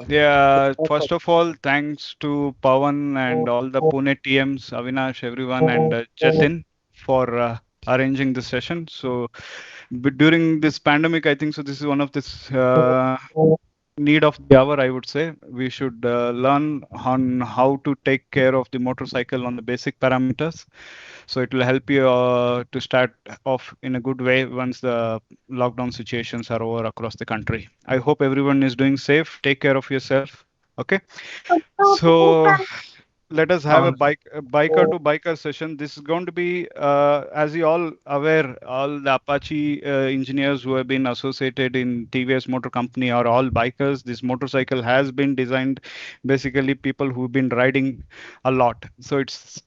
Yeah, first of all, thanks to Pawan and all the Pune TMs, Avinash, everyone, and Jatin for arranging this session. So, during this pandemic, I think so. This is one of this need of the hour, I would say. We should learn on how to take care of the motorcycle on the basic parameters. So it will help you to start off in a good way once the lockdown situations are over across the country. I hope everyone is doing safe. Take care of yourself. Okay. So let us have a biker to biker session. This is going to be, as you all aware, all the Apache engineers who have been associated in TVS Motor Company are all bikers. This motorcycle has been designed basically people who've been riding a lot. So it's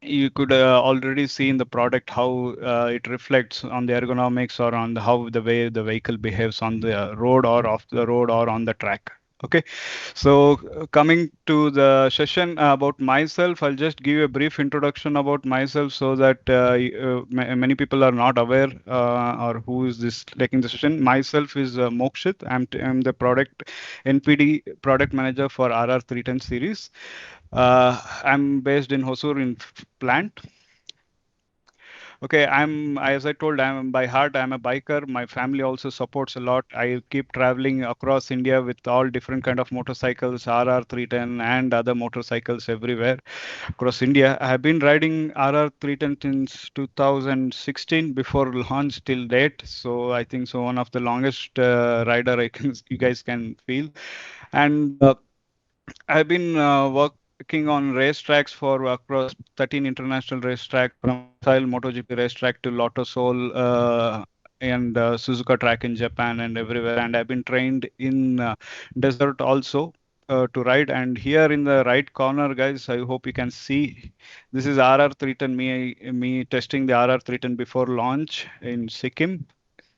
you could already see in the product how it reflects on the ergonomics or on how the way the vehicle behaves on the road or off the road or on the track. Okay, so coming to the session about myself, I'll just give you a brief introduction about myself so that many people are not aware or who is this taking the session. Myself is Mokshit. I'm the product NPD product manager for RR310 series. I'm based in Hosur in plant. Okay, as I told, I'm by heart, I'm a biker. My family also supports a lot. I keep traveling across India with all different kind of motorcycles, RR310 and other motorcycles everywhere across India. I have been riding RR310 since 2016 before launch till date. So I think so one of the longest rider I can you guys can feel. And I've been working on racetracks for across 13 international racetracks, from Losail MotoGP racetrack to Lotto Soul and Suzuka track in Japan and everywhere. And I've been trained in desert also to ride. And here in the right corner, guys, I hope you can see this is RR310. Me testing the RR310 before launch in Sikkim,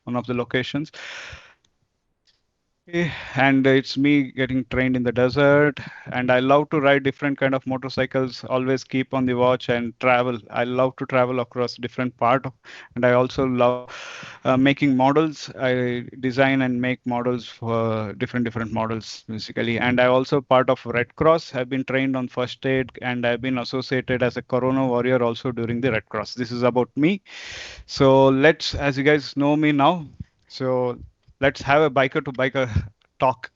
one of the locations. And it's me getting trained in the desert, and I love to ride different kind of motorcycles, always keep on the watch and travel. I love to travel across different and I also love making models. I design and make models for different models basically. And I also part of Red Cross. I've been trained on first aid, and I've been associated as a corona warrior also during the Red Cross. This is about me. So let's, as you guys know me now, so let's have a biker to biker talk.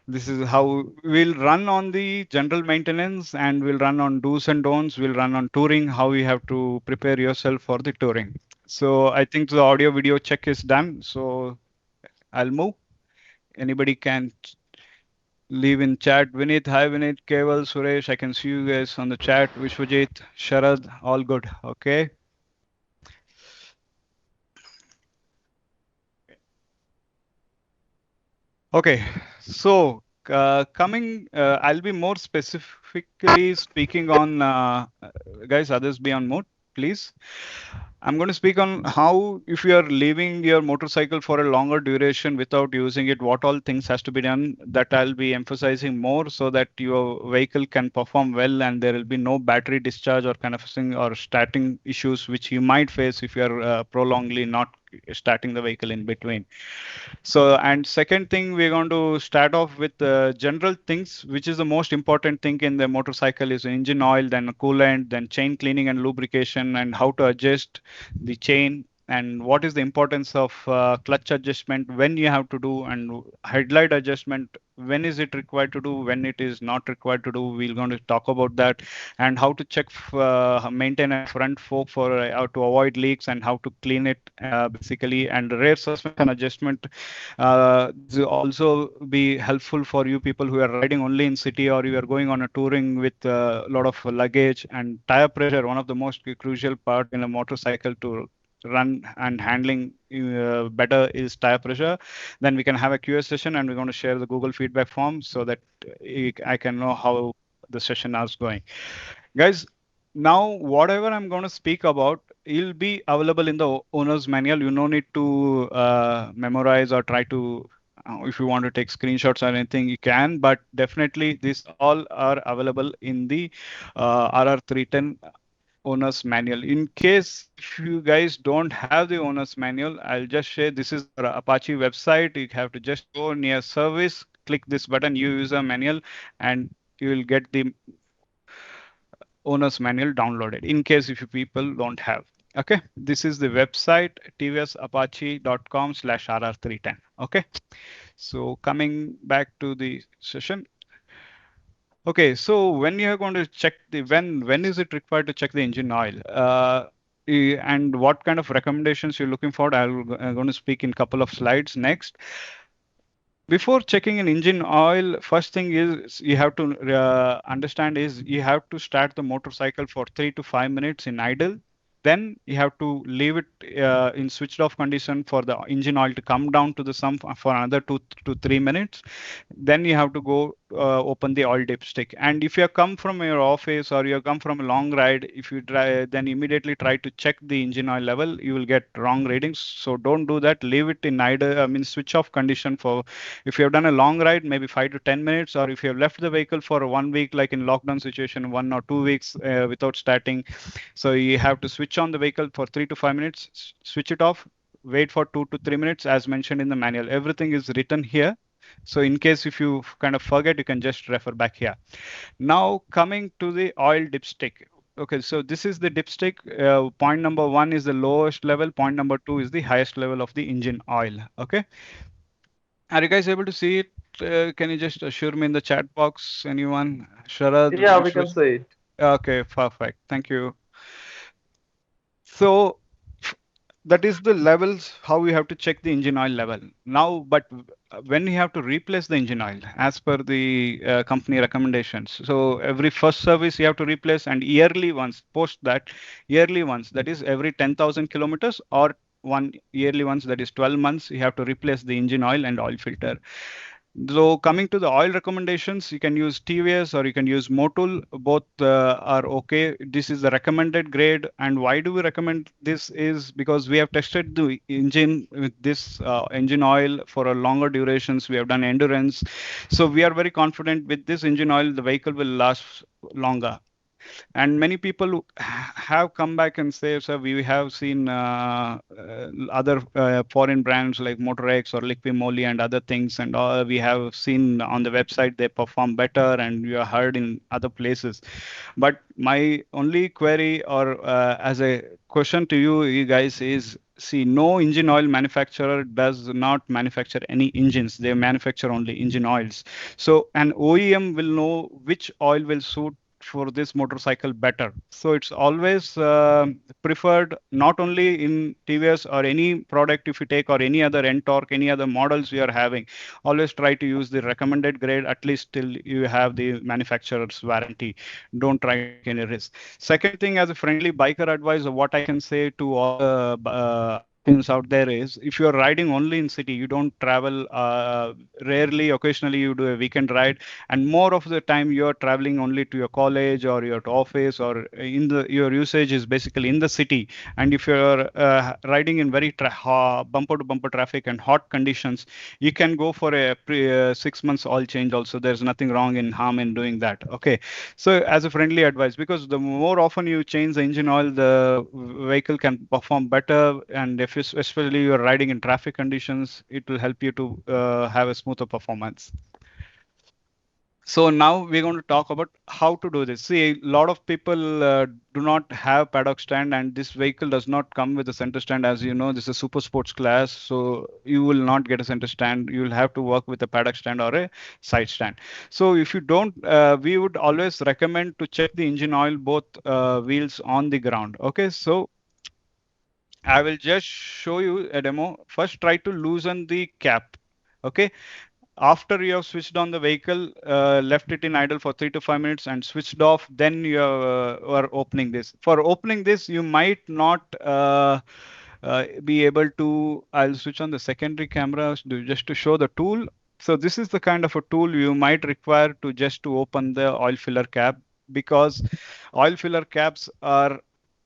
This is how we'll run on the general maintenance, and we'll run on do's and don'ts. We'll run on touring, how you have to prepare yourself for the touring. So I think the audio video check is done. So I'll move. Anybody can leave in chat. Vinit, hi Vinit, Keval, Suresh. I can see you guys on the chat. Vishwajit, Sharad, all good. Okay. Okay, so I'll be more specifically speaking on, guys, others be on mute, please. I'm going to speak on how, if you are leaving your motorcycle for a longer duration without using it, what all things has to be done. That I'll be emphasizing more so that your vehicle can perform well and there will be no battery discharge or kind of thing or starting issues which you might face if you are prolongedly not starting the vehicle in between. So, and second thing, we're going to start off with general things, which is the most important thing in the motorcycle is engine oil, then coolant, then chain cleaning and lubrication, and how to adjust the chain, and what is the importance of clutch adjustment when you have to do, and headlight adjustment when is it required to do, when it is not required to do. We're going to talk about that, and how to maintain a front fork for how to avoid leaks and how to clean it basically, and rear suspension adjustment. This will also be helpful for you people who are riding only in city, or you are going on a touring with a lot of luggage. And tire pressure, one of the most crucial part in a motorcycle to run and handling better is tire pressure. Then we can have a QA session, and we're going to share the Google feedback form so that I can know how the session is going. Guys, now whatever I'm going to speak about, it'll be available in the owner's manual. You no need to memorize or try to, if you want to take screenshots or anything, you can, but definitely these all are available in the RR310 owner's manual. In case if you guys don't have the owner's manual, I'll just share this is our Apache website. You have to just go near service, click this button, you use a manual, and you will get the owner's manual downloaded in case if you people don't have. Okay, this is the website tvsapache.com/rr310. Okay, so coming back to the session. Okay, so when you are going to check the when is it required to check the engine oil? And what kind of recommendations you're looking for? I'm going to speak in couple of slides next. Before checking an engine oil, first thing is you have to understand is you have to start the motorcycle for 3 to 5 minutes in idle. Then you have to leave it in switched off condition for the engine oil to come down to the sump for another 2 to 3 minutes. Then you have to go open the oil dipstick. And if you have come from your office or you have come from a long ride, if you try, then immediately try to check the engine oil level, you will get wrong readings. So don't do that. Leave it in idle, I mean switch off condition for if you have done a long ride, maybe 5 to 10 minutes, or if you have left the vehicle for 1 week, like in lockdown situation, 1 or 2 weeks without starting. So you have to switch on the vehicle for 3 to 5 minutes, switch it off, wait for 2 to 3 minutes, as mentioned in the manual. Everything is written here. So in case if you kind of forget, you can just refer back here. Now coming to the oil dipstick. Okay, so this is the dipstick. Point number one is the lowest level. Point number two is the highest level of the engine oil. Okay. Are you guys able to see it? Can you just assure me in the chat box? Anyone? Sharad? Yeah, we can see it. Okay, perfect. Thank you. So that is the levels how we have to check the engine oil level. Now, but when you have to replace the engine oil as per the company recommendations. So every first service you have to replace, and yearly once, post that, yearly once, that is every 10,000 kilometers, or one yearly once, that is 12 months, you have to replace the engine oil and oil filter. So coming to the oil recommendations, you can use TVS or you can use Motul. Both are okay. This is the recommended grade. And why do we recommend this is because we have tested the engine with this engine oil for a longer durations. We have done endurance. So we are very confident with this engine oil, the vehicle will last longer. And many people have come back and say, sir, we have seen other foreign brands like Motorex or Liqui Moly and other things, and we have seen on the website they perform better, and we are heard in other places. But my only query or as a question to you guys is, see, no engine oil manufacturer does not manufacture any engines. They manufacture only engine oils. So an OEM will know which oil will suit for this motorcycle better. So it's always preferred not only in TVS or any product if you take or any other Ntorq, any other models you are having, always try to use the recommended grade at least till you have the manufacturer's warranty. Don't try to take any risk. Second thing, as a friendly biker advisor, what I can say to all the Africans out there is, if you are riding only in city, you don't travel rarely, occasionally you do a weekend ride, and more of the time you're traveling only to your college or your office, or in the your usage is basically in the city. And if you're riding in very bumper to bumper traffic and hot conditions, you can go for a 6 months oil change also. There's nothing wrong in harm in doing that. Okay, so as a friendly advice, because the more often you change the engine oil, the vehicle can perform better, and if especially you're riding in traffic conditions, it will help you to have a smoother performance. So now we're going to talk about how to do this. See, a lot of people do not have paddock stand, and this vehicle does not come with a center stand. As you know, this is a super sports class, so you will not get a center stand. You will have to work with a paddock stand or a side stand. So if you don't, we would always recommend to check the engine oil, both wheels on the ground. Okay, so I will just show you a demo. First, try to loosen the cap. Okay, after you have switched on the vehicle, left it in idle for 3 to 5 minutes and switched off, then you are opening this. For opening this, you might not be able to. I'll switch on the secondary camera just to show the tool. So this is the kind of a tool you might require to just to open the oil filler cap, because oil filler caps are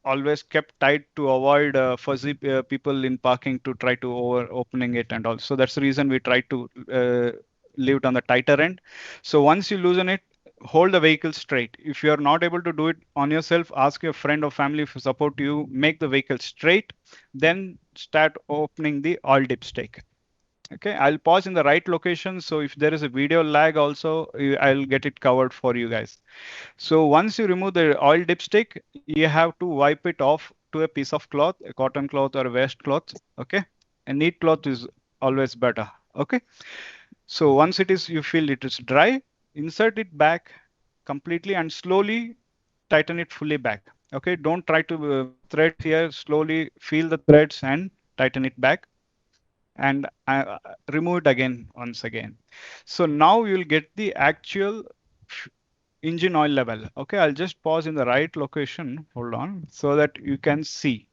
always kept tight to avoid fuzzy people in parking to try to over opening it and all. So that's the reason we try to leave it on the tighter end. So once you loosen it, hold the vehicle straight. If you are not able to do it on yourself, ask your friend or family to support you. Make the vehicle straight, then start opening the oil dipstick. Okay, I'll pause in the right location. So if there is a video lag also, I'll get it covered for you guys. So once you remove the oil dipstick, you have to wipe it off to a piece of cloth, a cotton cloth or a washcloth. Okay, a neat cloth is always better. Okay, so once it is, you feel it is dry, insert it back completely and slowly tighten it fully back. Okay, don't try to make threads here. Slowly feel the threads and tighten it back and remove it again once again. So now you'll get the actual engine oil level. Okay, I'll just pause in the right location. Hold on, so that you can see.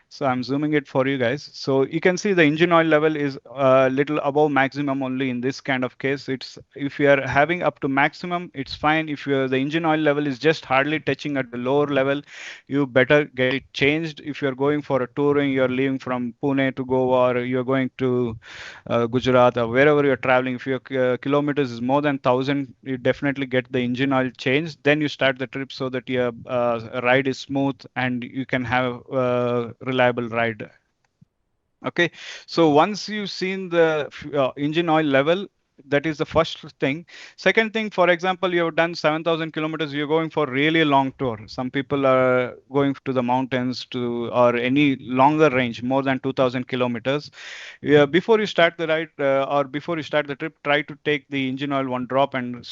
So I'm zooming it for you guys. So you can see the engine oil level is a little above maximum only in this kind of case. It's if you are having up to maximum, it's fine. If the engine oil level is just hardly touching at the lower level, you better get it changed. If you're going for a touring, you're leaving from Pune to Goa, or you're going to Gujarat or wherever you're traveling, if your kilometers is more than 1,000, you definitely get the engine oil changed. Then you start the trip so that your ride is smooth and you can have reliable ride. Okay, so once you've seen the engine oil level, that is the first thing. Second thing, for example, you have done 7,000 kilometers, you're going for really a long tour. Some people are going to the mountains to or any longer range, more than 2,000 kilometers. Yeah, before you start the ride or before you start the trip, try to take the engine oil one drop and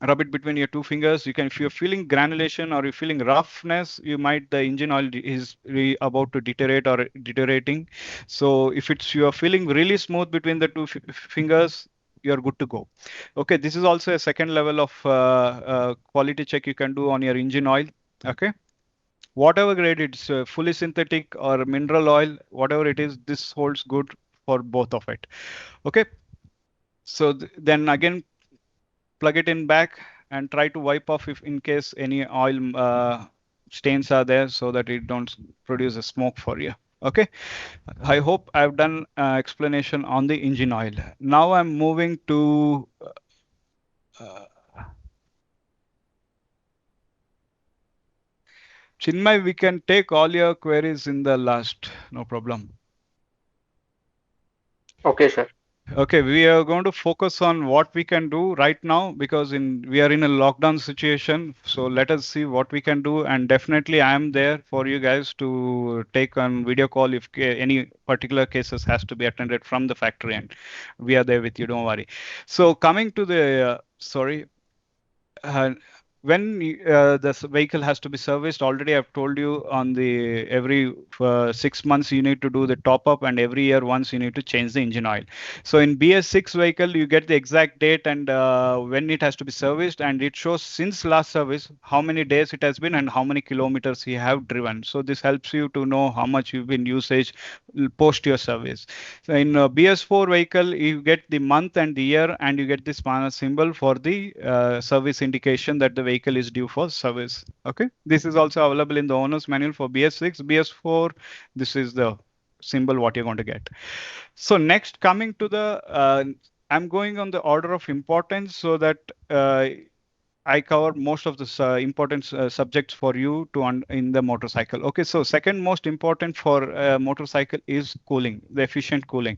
rub it between your two fingers. You can, if you're feeling granulation or you're feeling roughness, you might the engine oil is about to deteriorate or deteriorating. So if it's you're feeling really smooth between the two fingers, you're good to go. Okay, this is also a second level of quality check you can do on your engine oil. Okay, whatever grade it's fully synthetic or mineral oil, whatever it is, this holds good for both of it. Okay, so then again plug it in back and try to wipe off if in case any oil stains are there so that it don't produce a smoke for you. Okay, I hope I've done explanation on the engine oil. Now I'm moving to Chinmay. We can take all your queries in the last, no problem. Okay, sir. Okay, we are going to focus on what we can do right now because we are in a lockdown situation. So let us see what we can do, and definitely I am there for you guys to take on video call if any particular cases has to be attended from the factory, and we are there with you. Don't worry. So coming to the sorry. Uh, when this vehicle has to be serviced, already I've told you on the every 6 months you need to do the top up, and every year once you need to change the engine oil. So in BS6 vehicle, you get the exact date and when it has to be serviced, and it shows since last service how many days it has been and how many kilometers you have driven. So this helps you to know how much you've been usage post your service. So in BS4 vehicle, you get the month and the year, and you get this symbol for the service indication that the vehicle is due for service. Okay, this is also available in the owner's manual for BS6, BS4. This is the symbol what you're going to get. So next, coming to the, I'm going on the order of importance so that I cover most of the important subjects for you to in the motorcycle. Okay, so second most important for motorcycle is cooling, the efficient cooling.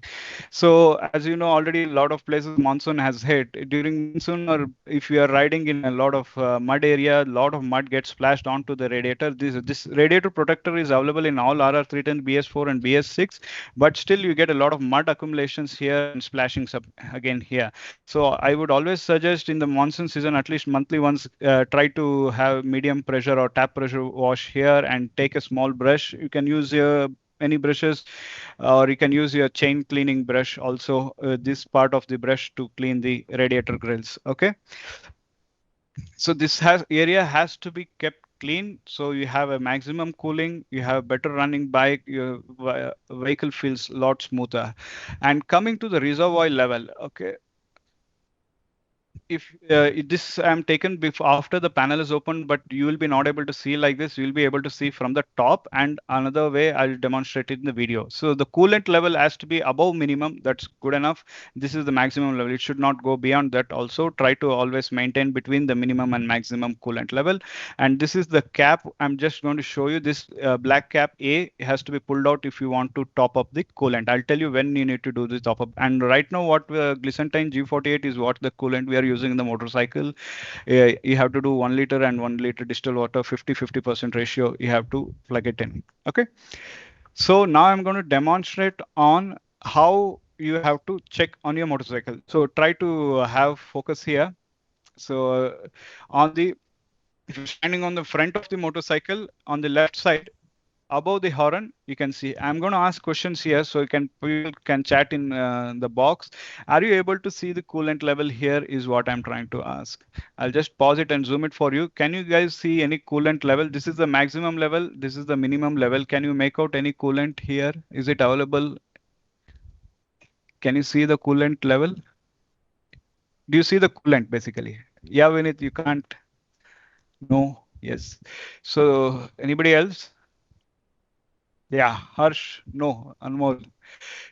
So as you know already, a lot of places monsoon has hit. During monsoon, or if you are riding in a lot of mud area, a lot of mud gets splashed onto the radiator. This radiator protector is available in all RR310, BS4 and BS6, but still you get a lot of mud accumulations here and splashings up again here. So I would always suggest in the monsoon season, at least monthly once, try to have medium pressure or tap pressure wash here and take a small brush. You can use any brushes, or you can use your chain cleaning brush also, this part of the brush to clean the radiator grills. Okay, so this area has to be kept clean so you have a maximum cooling, you have better running bike, your vehicle feels a lot smoother. And coming to the reservoir level, okay, if this I'm taken before after the panel is open, but you will be not able to see like this. You'll be able to see from the top, and another way I'll demonstrate it in the video. So the coolant level has to be above minimum. That's good enough. This is the maximum level. It should not go beyond that. Also, try to always maintain between the minimum and maximum coolant level. And this is the cap. I'm just going to show you this black cap A has to be pulled out if you want to top up the coolant. I'll tell you when you need to do this top up. And right now, what Glycentine G48 is what the coolant we are using in the motorcycle. You have to do 1 liter and 1 liter distilled water, 50-50% ratio. You have to plug it in. Okay. So now I'm going to demonstrate on how you have to check on your motorcycle. So try to have focus here. So on the if you're standing on the front of the motorcycle, on the left side, above the horn, you can see. I'm going to ask questions here, so people can chat in the box. Are you able to see the coolant level here? Is what I'm trying to ask. I'll just pause it and zoom it for you. Can you guys see any coolant level? This is the maximum level. This is the minimum level. Can you make out any coolant here? Is it available? Can you see the coolant level? Do you see the coolant basically? Yeah, Vinith, you can't. No. Yes. So anybody else? Yeah, Harsh, no, Anmol.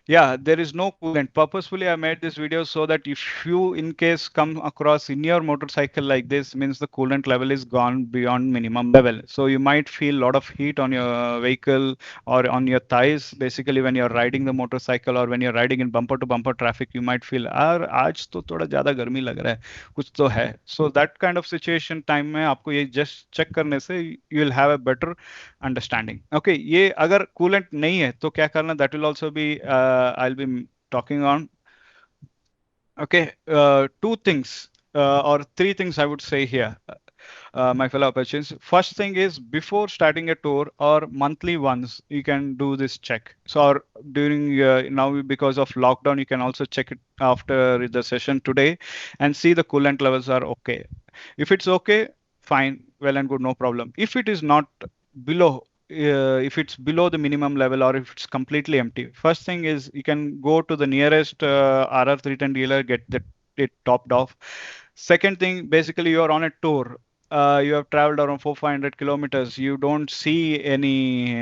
Yeah, there is no coolant. Purposefully, I made this video so that if you, in case, come across in your motorcycle like this, means the coolant level is gone beyond minimum level. So you might feel a lot of heat on your vehicle or on your thighs. Basically, when you're riding the motorcycle or when you're riding in bumper to bumper traffic, you might feel, यार आज तो थोड़ा ज़्यादा गर्मी लग रहा है, कुछ तो है. So that kind of situation time में आपको ये just check करने से you will have a better understanding. Okay, ये अगर coolant नहीं है तो क्या करना? That will also be I'll be talking on. Okay, two things or three things I would say here, my fellow Apaches. First thing is before starting a tour or monthly once, you can do this check. So or during now because of lockdown, you can also check it after the session today and see the coolant levels are okay. If it's okay, fine, well and good, no problem. If it is not below if it's below the minimum level or if it's completely empty, first thing is you can go to the nearest RR310 dealer, get it topped off. Second thing, basically you're on a tour. You have traveled around 400-500 kilometers. You don't see any.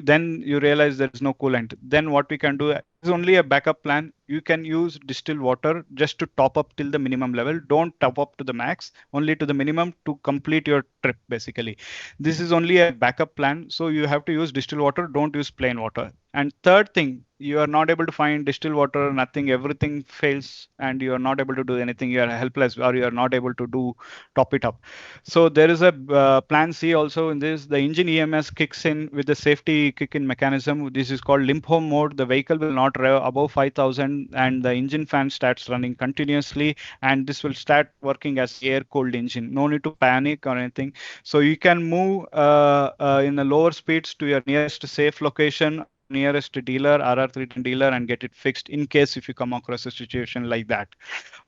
Then you realize there is no coolant. Then what we can do is only a backup plan. You can use distilled water just to top up till the minimum level. Don't top up to the max, only to the minimum to complete your trip. Basically, this is only a backup plan. So you have to use distilled water. Don't use plain water. And third thing, you are not able to find distilled water, nothing, everything fails, and you are not able to do anything. You are helpless, or you are not able to do top it up. So there is a plan C also in this. The engine EMS kicks in with the safety kick-in mechanism. This is called limp home mode. The vehicle will not rev above 5,000, and the engine fan starts running continuously, and this will start working as air-cooled engine. No need to panic or anything. So you can move in the lower speeds to your nearest safe location, nearest dealer, RR310 dealer, and get it fixed in case if you come across a situation like that.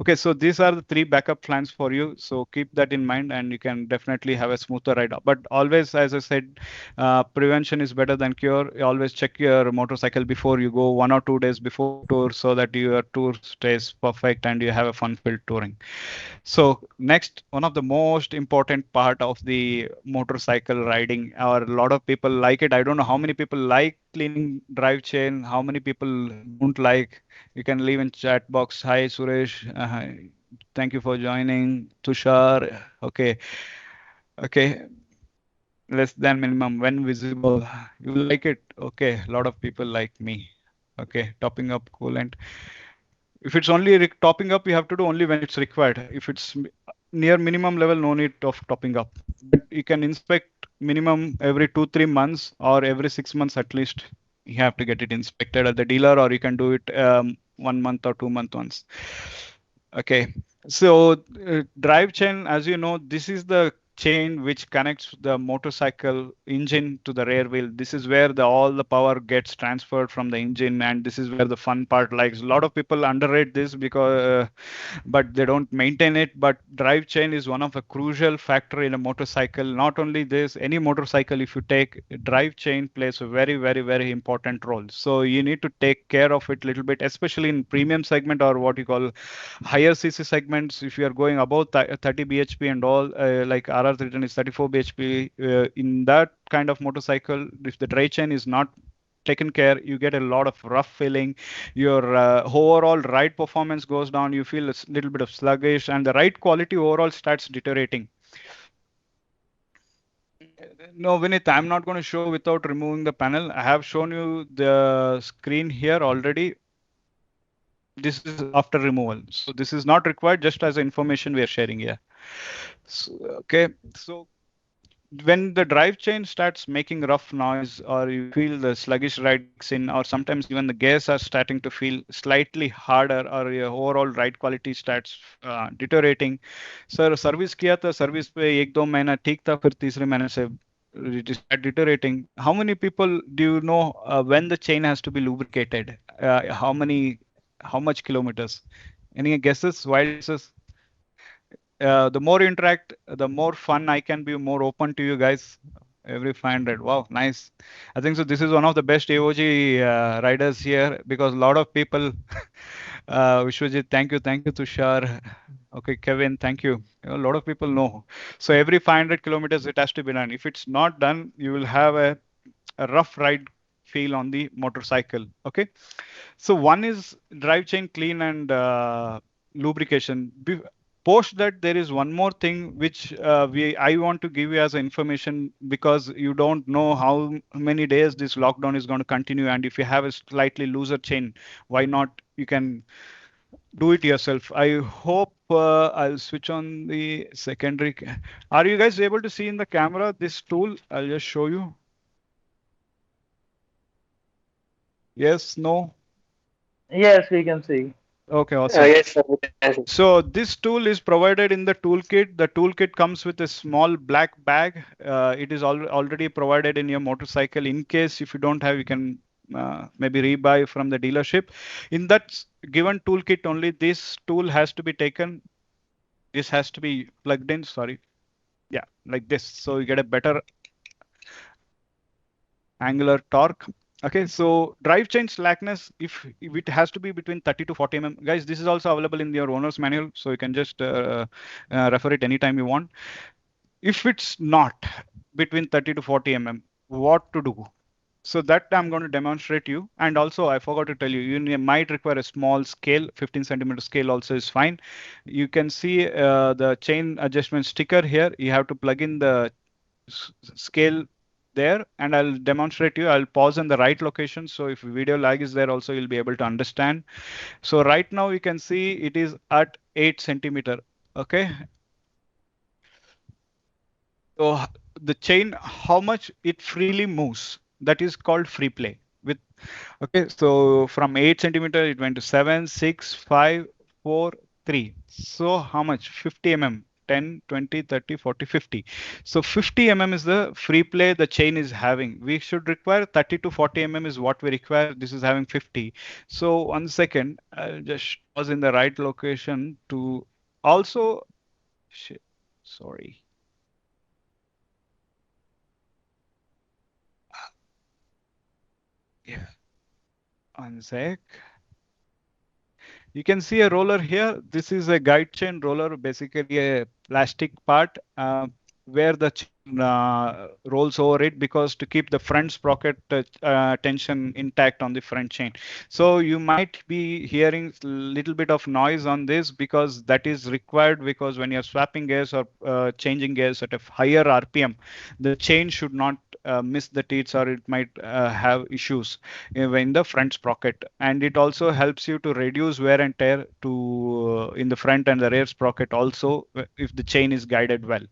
Okay, so these are the three backup plans for you. So keep that in mind, and you can definitely have a smoother ride. But always, as I said, prevention is better than cure. You always check your motorcycle before you go, 1 or 2 days before tour, so that your tour stays perfect and you have a fun-filled touring. So next, one of the most important part of the motorcycle riding, or a lot of people like it. I don't know how many people like cleaning drive chain, how many people don't like. You can leave in chat box. Hi, Suresh. Thank you for joining. Tushar. Okay. Okay. Less than minimum when visible. You like it? Okay. A lot of people like me. Okay. Topping up coolant. If it's only topping up, you have to do only when it's required. If it's near minimum level, no need of topping up. But you can inspect minimum every 2-3 months or every 6 months at least. You have to get it inspected at the dealer, or you can do it 1 month or 2 month once. Okay. So drive chain, as you know, this is the chain which connects the motorcycle engine to the rear wheel. This is where all the power gets transferred from the engine, and this is where the fun part lies. A lot of people underrate this because but they don't maintain it. But drive chain is one of a crucial factor in a motorcycle. Not only this, any motorcycle, if you take, drive chain plays a very, very, very important role. So you need to take care of it a little bit, especially in premium segment or what you call higher CC segments. If you are going above 30 bhp and all, like RR310 is 34 bhp, in that kind of motorcycle, if the drive chain is not taken care, you get a lot of rough feeling. Your overall ride performance goes down. You feel a little bit of sluggish, and the ride quality overall starts deteriorating. No, Vinith, I'm not going to show without removing the panel. I have shown you the screen here already. This is after removal. So this is not required, just as information we are sharing here. So, okay, so when the drive chain starts making rough noise, or you feel the sluggish ride in, or sometimes even the gears are starting to feel slightly harder, or your overall ride quality starts deteriorating. Sir service किया था, service पे 1-2 महीना ठीक था, फिर तीसरे महीने से it is deteriorating. How many people do you know when the chain has to be lubricated? How much kilometers? Any guesses? Wild guesses? The more you interact, the more fun I can be, more open to you guys. Every 500. Wow, nice. I think so. This is one of the best AOG riders here, because a lot of people. Vishwajit, thank you. Thank you, Tushar. Okay, Kevin, thank you. A lot of people know. So every 500 kilometers, it has to be done. If it's not done, you will have a rough ride feel on the motorcycle. Okay. So one is drive chain clean and lubrication. Post that, there is one more thing which I want to give you as information, because you don't know how many days this lockdown is going to continue, and if you have a slightly looser chain, why not you can do it yourself. I hope I'll switch on the secondary. Are you guys able to see in the camera this tool? I'll just show you. Yes, no? Yes, we can see. Okay, awesome. Yes, sir. Yes. So this tool is provided in the toolkit. The toolkit comes with a small black bag. It is already provided in your motorcycle. In case if you don't have, you can maybe rebuy from the dealership. In that given toolkit only, this tool has to be taken. This has to be plugged in. Sorry. Yeah, like this. So you get a better angular torque. Okay, so drive chain slackness, if it has to be between 30 to 40 mm, guys, this is also available in your owner's manual, so you can just refer it anytime you want. If it's not between 30 to 40 mm, what to do? So that I'm going to demonstrate you. And also I forgot to tell you, you might require a small scale. 15 centimeter scale also is fine. You can see the chain adjustment sticker here. You have to plug in the scale there, and I'll demonstrate you. I'll pause in the right location. So if video lag is there also, you'll be able to understand. So right now you can see it is at 8 centimeter. Okay. So the chain, how much it freely moves, that is called free play. With okay, so from 8 centimeter, it went to 7, 6, 5, 4, 3. So how much? 50 mm. 10, 20, 30, 40, 50. So 50 mm is the free play the chain is having. We should require 30 to 40 mm is what we require. This is having 50. So 1 second, I'll just pause in the right location to also, shit, sorry. Yeah, 1 sec. You can see a roller here. This is a guide chain roller, basically a plastic part where the chain rolls over it, because to keep the front sprocket tension intact on the front chain. So you might be hearing a little bit of noise on this, because that is required, because when you're swapping gears or changing gears at a higher RPM, the chain should not miss the teeth, or it might have issues in the front sprocket. And it also helps you to reduce wear and tear to in the front and the rear sprocket also, if the chain is guided well.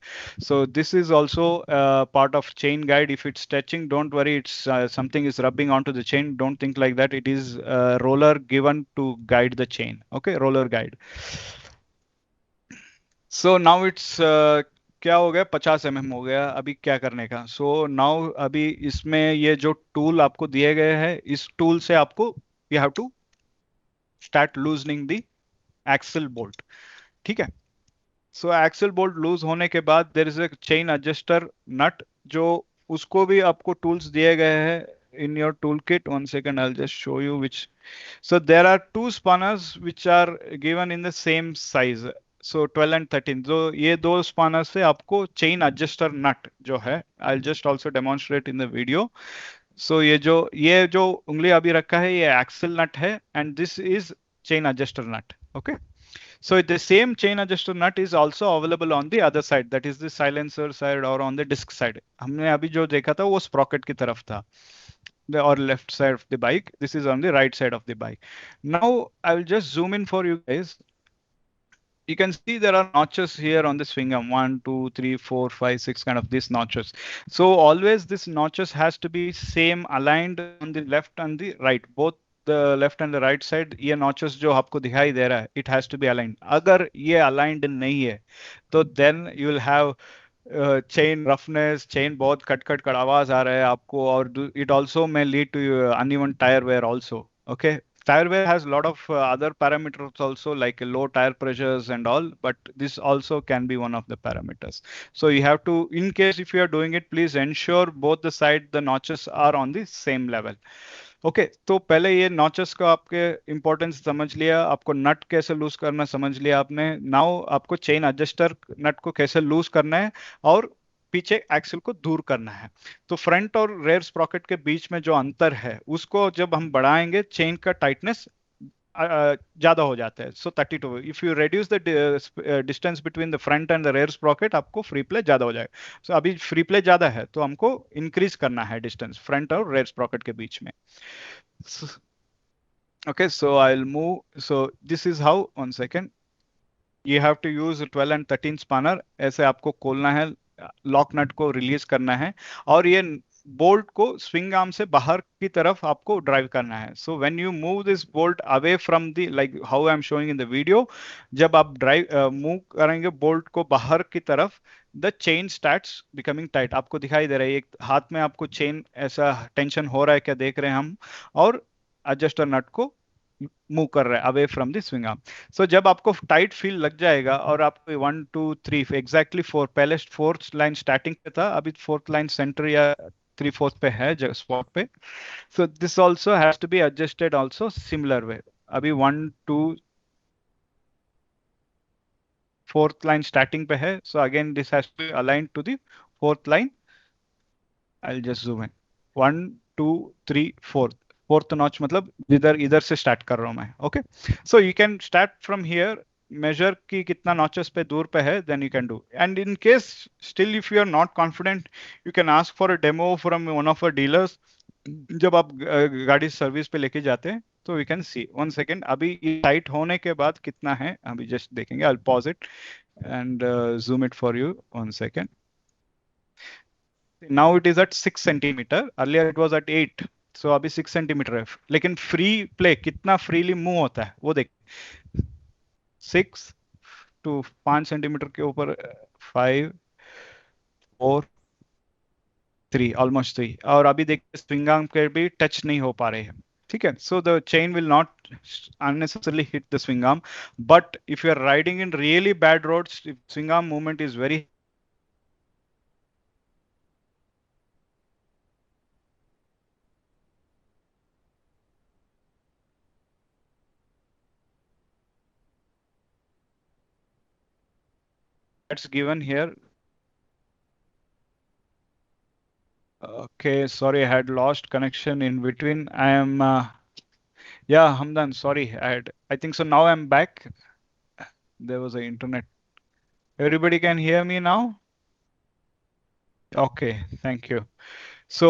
So this is also part of chain guide. If it's touching, don't worry, it's something is rubbing onto the chain. Don't think like that. It is a roller given to guide the chain. Okay, roller guide. So now it's क्या हो गया, 50 mm हो गया. अभी क्या करने का? So now अभी इसमें ये जो टूल आपको दिए गए हैं, इस टूल से आपको you have to start loosening the axle bolt, ठीक है। सो एक्सल बोल्ट लूज होने के बाद there is a chain adjuster nut, जो उसको भी आपको टूल्स दिए गए हैं in your tool kit. One second, I just show you which. So there are two spanners which are given in the same size. So 12 and 13. So ये दो spanners से आपको chain adjuster nut जो है, I'll just also demonstrate in the video. So ये जो उंगली अभी रखा है ये axle nut है and this is chain adjuster nut. Okay. So the same chain adjuster nut is also available on the other side, that is the silencer side or on the disc side. हमने अभी जो देखा था वो sprocket की तरफ था, the or left side of the bike. This is on the right side of the bike. Now I will just zoom in for you guys. You can see there are notches here on the swing arm, 1 2 3 4 5 6 kind of these notches. So always this notches has to be same aligned on the left and the right, both the left and the right side. ये notches जो आपको दिखाई दे रहा है, it has to be aligned. अगर ये aligned नहीं है तो then you will have chain roughness, chain बहुत कट कट कट आवाज आ रहा है आपको, और it also may lead to uneven tyre wear also. Okay, tire wear has a lot of other parameters also, like low tire pressures and all, but this also can be one of the parameters. So you have to, in case if you are doing it, please ensure both the side the notches are on the same level. Okay तो पहले ये notches का आपके importance समझ लिया, आपको नट कैसे loose करना समझ लिया आपने. नाउ आपको चेन एडजस्टर नट को कैसे लूज करना है और पीछे एक्सल को दूर करना है. तो फ्रंट और रेयर स्प्रॉकेट के बीच में जो अंतर है उसको जब हम बढ़ाएंगे चेन का टाइटनेस ज्यादा हो जाता है. So 32, if you reduce the distance between the front and the rear sprocket, आपको फ्री प्ले ज्यादा हो जाएगा. सो अभी फ्री प्ले ज्यादा है तो हमको इंक्रीज करना है डिस्टेंस फ्रंट और रेयर स्प्रॉकेट के बीच में. Okay, so I'll move. So this is how, 1 second. You have to use 12 and 13 spanner. ऐसे आपको खोलना है, लॉक नट को रिलीज करना है और ये बोल्ट को स्विंग आर्म से बाहर की तरफ आपको ड्राइव करना है. So when you move this bolt away from the, like how I am showing in the video, जब आप ड्राइव मूव करेंगे बोल्ट को बाहर की तरफ, the chain starts becoming tight. आपको दिखाई दे रहा है एक हाथ में आपको चेन ऐसा टेंशन हो रहा है, क्या देख रहे हैं हम, और एडजस्टर नट को मूव कर रहा है away from the swing arm. So जब आपको टाइट फील लग जाएगा और आपको 1 2 3 एग्जैक्टली 4, पहले फोर्थ लाइन स्टार्टिंग पे था, अभी फोर्थ लाइन सेंटर या 3/4 पे है स्पॉट पे. So this also has to be adjusted also similar way. अभी 4th लाइन स्टार्टिंग पे है, so again this has to align to the 4th line. I just zoom in. 1 2 3 4, fourth notch मतलब इधर इधर से स्टार्ट कर रहा हूं मैं. Okay, so you can start from here, measure की कितना नॉचेस पे दूर पे है, then you can do. And in case still if you are not confident, you can ask for a demo from one of a dealers. जब आप गाड़ी service पे लेके जाते हैं तो वी कैन सी. 1 सेकेंड, अभी टाइट होने के बाद कितना है अभी जस्ट देखेंगे. I pause it and zoom it for you. 1 सेकेंड. Now it is at 6 centimetre, earlier it was at 8. So अभी 6 सेंटीमीटर है, लेकिन फ्री प्ले कितना फ्रीली मूव होता है वो देख. 5 सेंटीमीटर के ऊपर, 5 4 3, ऑलमोस्ट 3. और अभी देखिए स्विंग आर्म के भी टच नहीं हो पा रहे हैं. ठीक है, so the chain will not unnecessarily hit the swing arm. But if you are riding in really bad roads, if swing arm movement is very, that's given here. Okay, sorry, I had lost connection in between. I am, yeah, Hamdan, sorry, I think so. Now I'm back. There was a internet. Everybody can hear me now? Okay, thank you. So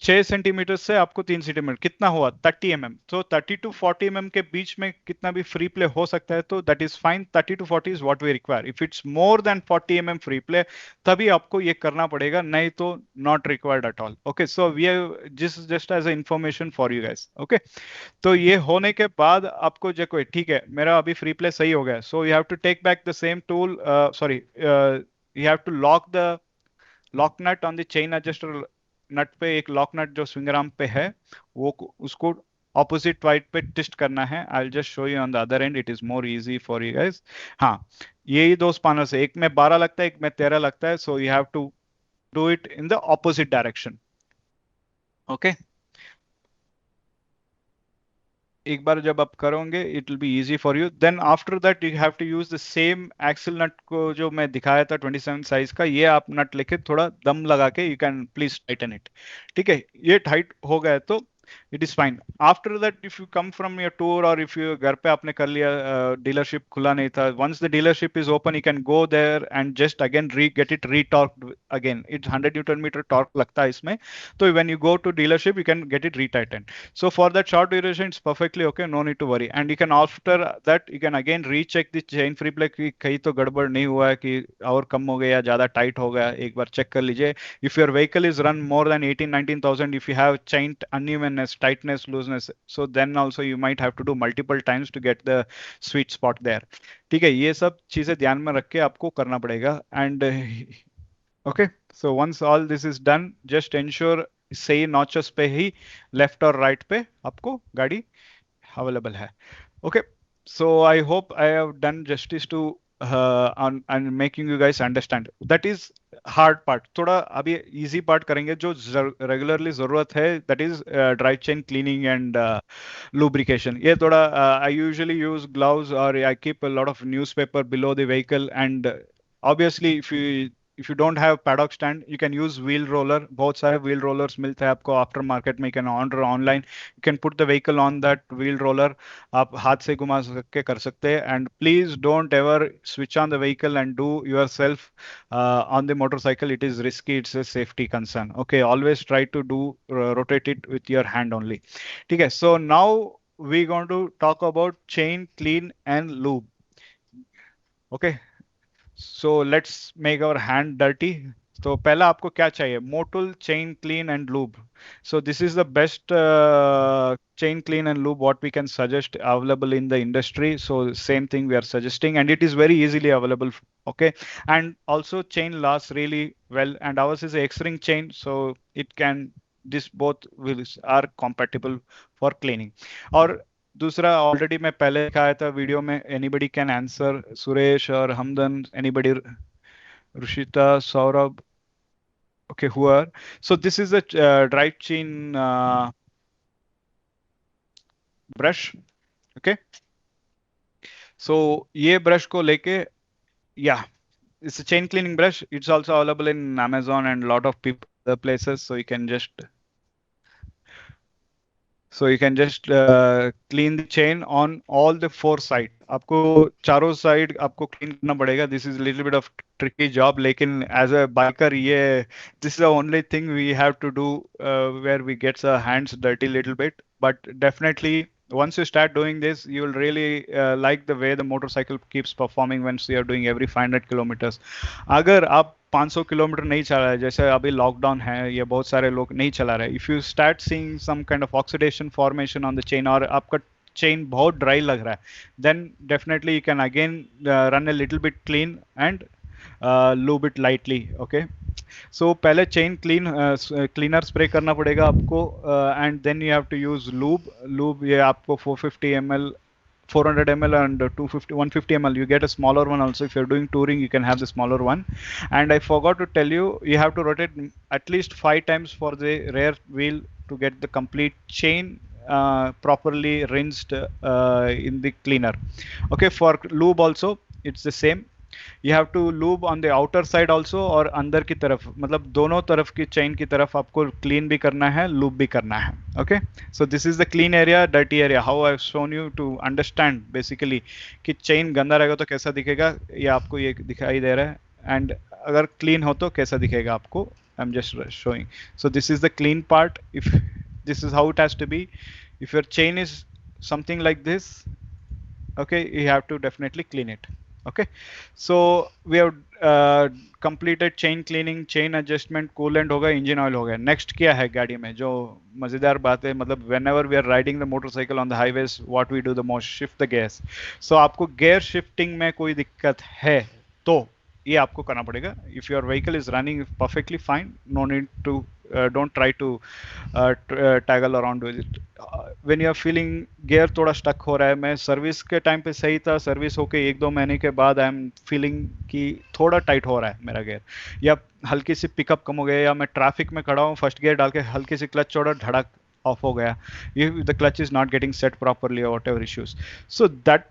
6 centimetre से आपको 3 centimetre कितना हुआ, 30 mm. तो 30 to 40 mm के बीच में कितना भी free play हो सकता है, तो that is fine. 30 to 40 is what we require. If it's more than 40 mm free play, तभी आपको ये करना पड़ेगा, नहीं तो not required at all. Okay, so we have just as a information for you guys. Okay, तो ये होने के बाद आपको जो कोई, ठीक है मेरा अभी फ्री प्ले सही हो गया, so you have to take back the same tool. Sorry, you have to lock the lock nut on the chain adjuster nut पे. एक लॉक नट जो स्विंग आर्म पे है वो उसको ऑपोजिट वाइड पे ट्विस्ट करना है। I will just show you on the other and, it is more easy for you guys. हाँ, यही दो स्पानर से, एक में 12 लगता है, एक में 13 लगता है, so you have to do it in the opposite direction. Okay, एक बार जब आप करोगे it will be easy for you. Then after that you have to use the same axle nut को जो मैं दिखाया था 27 साइज का, ये आप नट लेके थोड़ा दम लगा के you can please tighten it. ठीक है, ये टाइट हो गया तो it is fine. After that if you come from your tour और इफ यू घर पे आपने कर लिया, डीलरशिप खुला नहीं था, once the dealership is open you can go there and just again re get it retorqued again. It's 100 newton metre torque लगता है इसमें, तो when you go to dealership you can get it retighten. So for that short duration, it's perfectly okay. No need to worry. And you can after that you can again recheck the chain free play कि कहीं तो गड़बड़ नहीं हुआ है कि और कम हो गया, ज़्यादा टाइट हो गया, एक बार चेक कर लीजिए। If your vehicle is run more than 18-19,000, if you have chain unevenness, tightness, looseness, so then also you might have to do multiple times to get the sweet spot there. ठीक है, ये सब चीज़ें ध्यान में रख के आपको करना पड़ेगा। And okay, so once all this is done, just ensure सही नॉचेस पे ही लेफ्ट और राइट पे आपको गाड़ी अवेलेबल है। Okay, so I hope I have done justice to on and making you guys understand. That is hard part. थोड़ा अभी easy part करेंगे जो regularly जरूरत है, that is drive chain cleaning and lubrication. ये थोड़ा I usually use gloves or I keep a lot of newspaper below the vehicle, and obviously if you don't have paddock stand you can use wheel roller. बहुत सारे wheel rollers मिलते हैं आपको after market में, you can order online, you can put the vehicle on that wheel roller, आप हाथ से घुमा के कर सकते हैं। And please don't ever switch on the vehicle and do your self on the motorcycle, it is risky, it's a safety concern. Okay, always try to do rotate it with your hand only. ठीक है, so now we going to talk about chain clean and lube. Okay, so let's make our hand dirty. तो पहला आपको क्या चाहिए? Motul chain clean and lube. So this is the best chain clean and lube what we can suggest available in the industry. So same thing we are suggesting, and it is very easily available. Okay, and also chain lasts really well, and ours is a X-ring chain, so it can, this both will are compatible for cleaning. और दूसरा already मैं पहले दिखाया था video में, anybody can answer, Suresh और Hamdan, anybody, Rushita, Saurabh, okay, who are, so this is a drive chain brush. Okay, so ये brush को लेके, yeah, it's a chain cleaning brush. It's also available in Amazon and a lot of people other places, so you can just clean the chain on all the four sides. आपको चारों side आपको clean करना पड़ेगा. This is little bit of tricky job, लेकिन as a biker ये this is the only thing we have to do where we gets our hands dirty little bit, but definitely once you start doing this you will really like the way the motorcycle keeps performing once you are doing every 500 kilometers. अगर आप 500 kilometre नहीं चला रहे, जैसे अभी lockdown है, ये बहुत सारे लोग नहीं चला रहे, if you start seeing some kind of oxidation formation on the chain और आपका चेन बहुत ड्राई लग रहा है, then definitely you can again run a little bit clean and lube it lightly. Okay, so पहले चेन क्लीनर स्प्रे करना पड़ेगा आपको, and then you have to use lube. ये आपको 450 ml, 400 ml and 250 150 ml. You get a smaller one also. If you're doing touring you can have the smaller one. And I forgot to tell you, you have to rotate at least 5 times for the rear wheel to get the complete chain properly rinsed in the cleaner. Okay, for lube also it's the same. You have to lube on the outer side also, और अंदर की तरफ, मतलब दोनों तरफ की chain की तरफ आपको क्लीन भी करना है, लूब भी करना है. Okay, so this is the clean area, dirty area. How I have shown you to understand basically कि चेन गंदा रहेगा तो कैसा दिखेगा, ये आपको ये दिखाई दे रहा है, एंड अगर क्लीन हो तो कैसा दिखेगा आपको. I am just showing. So this is the clean part. If this is how it has to be. If your chain is something like this, okay, you have to definitely clean it. Okay, so we have completed chain cleaning, chain adjustment, coolant हो गया, engine oil हो गया. next क्या है गाड़ी में जो मजेदार बात है, मतलब whenever we are riding the motorcycle on the highways, what we do the most, shift the gears. so आपको gear shifting में कोई दिक्कत है तो ये आपको करना पड़ेगा. if your vehicle is running perfectly fine, no need to don't try to tangle around with it. When you are feeling gear थोड़ा स्टक हो रहा है, मैं सर्विस के टाइम पे सही था, सर्विस होके 1-2 महीने के बाद आई एम फीलिंग कि थोड़ा टाइट हो रहा है मेरा गियर, या हल्की सी पिकअप कम हो गया, या मैं ट्रैफिक में खड़ा हूँ, फर्स्ट गियर डाल के हल्की सी क्लच छोड़ा, धड़क ऑफ हो गया, the clutch is not getting set properly, whatever issues. So that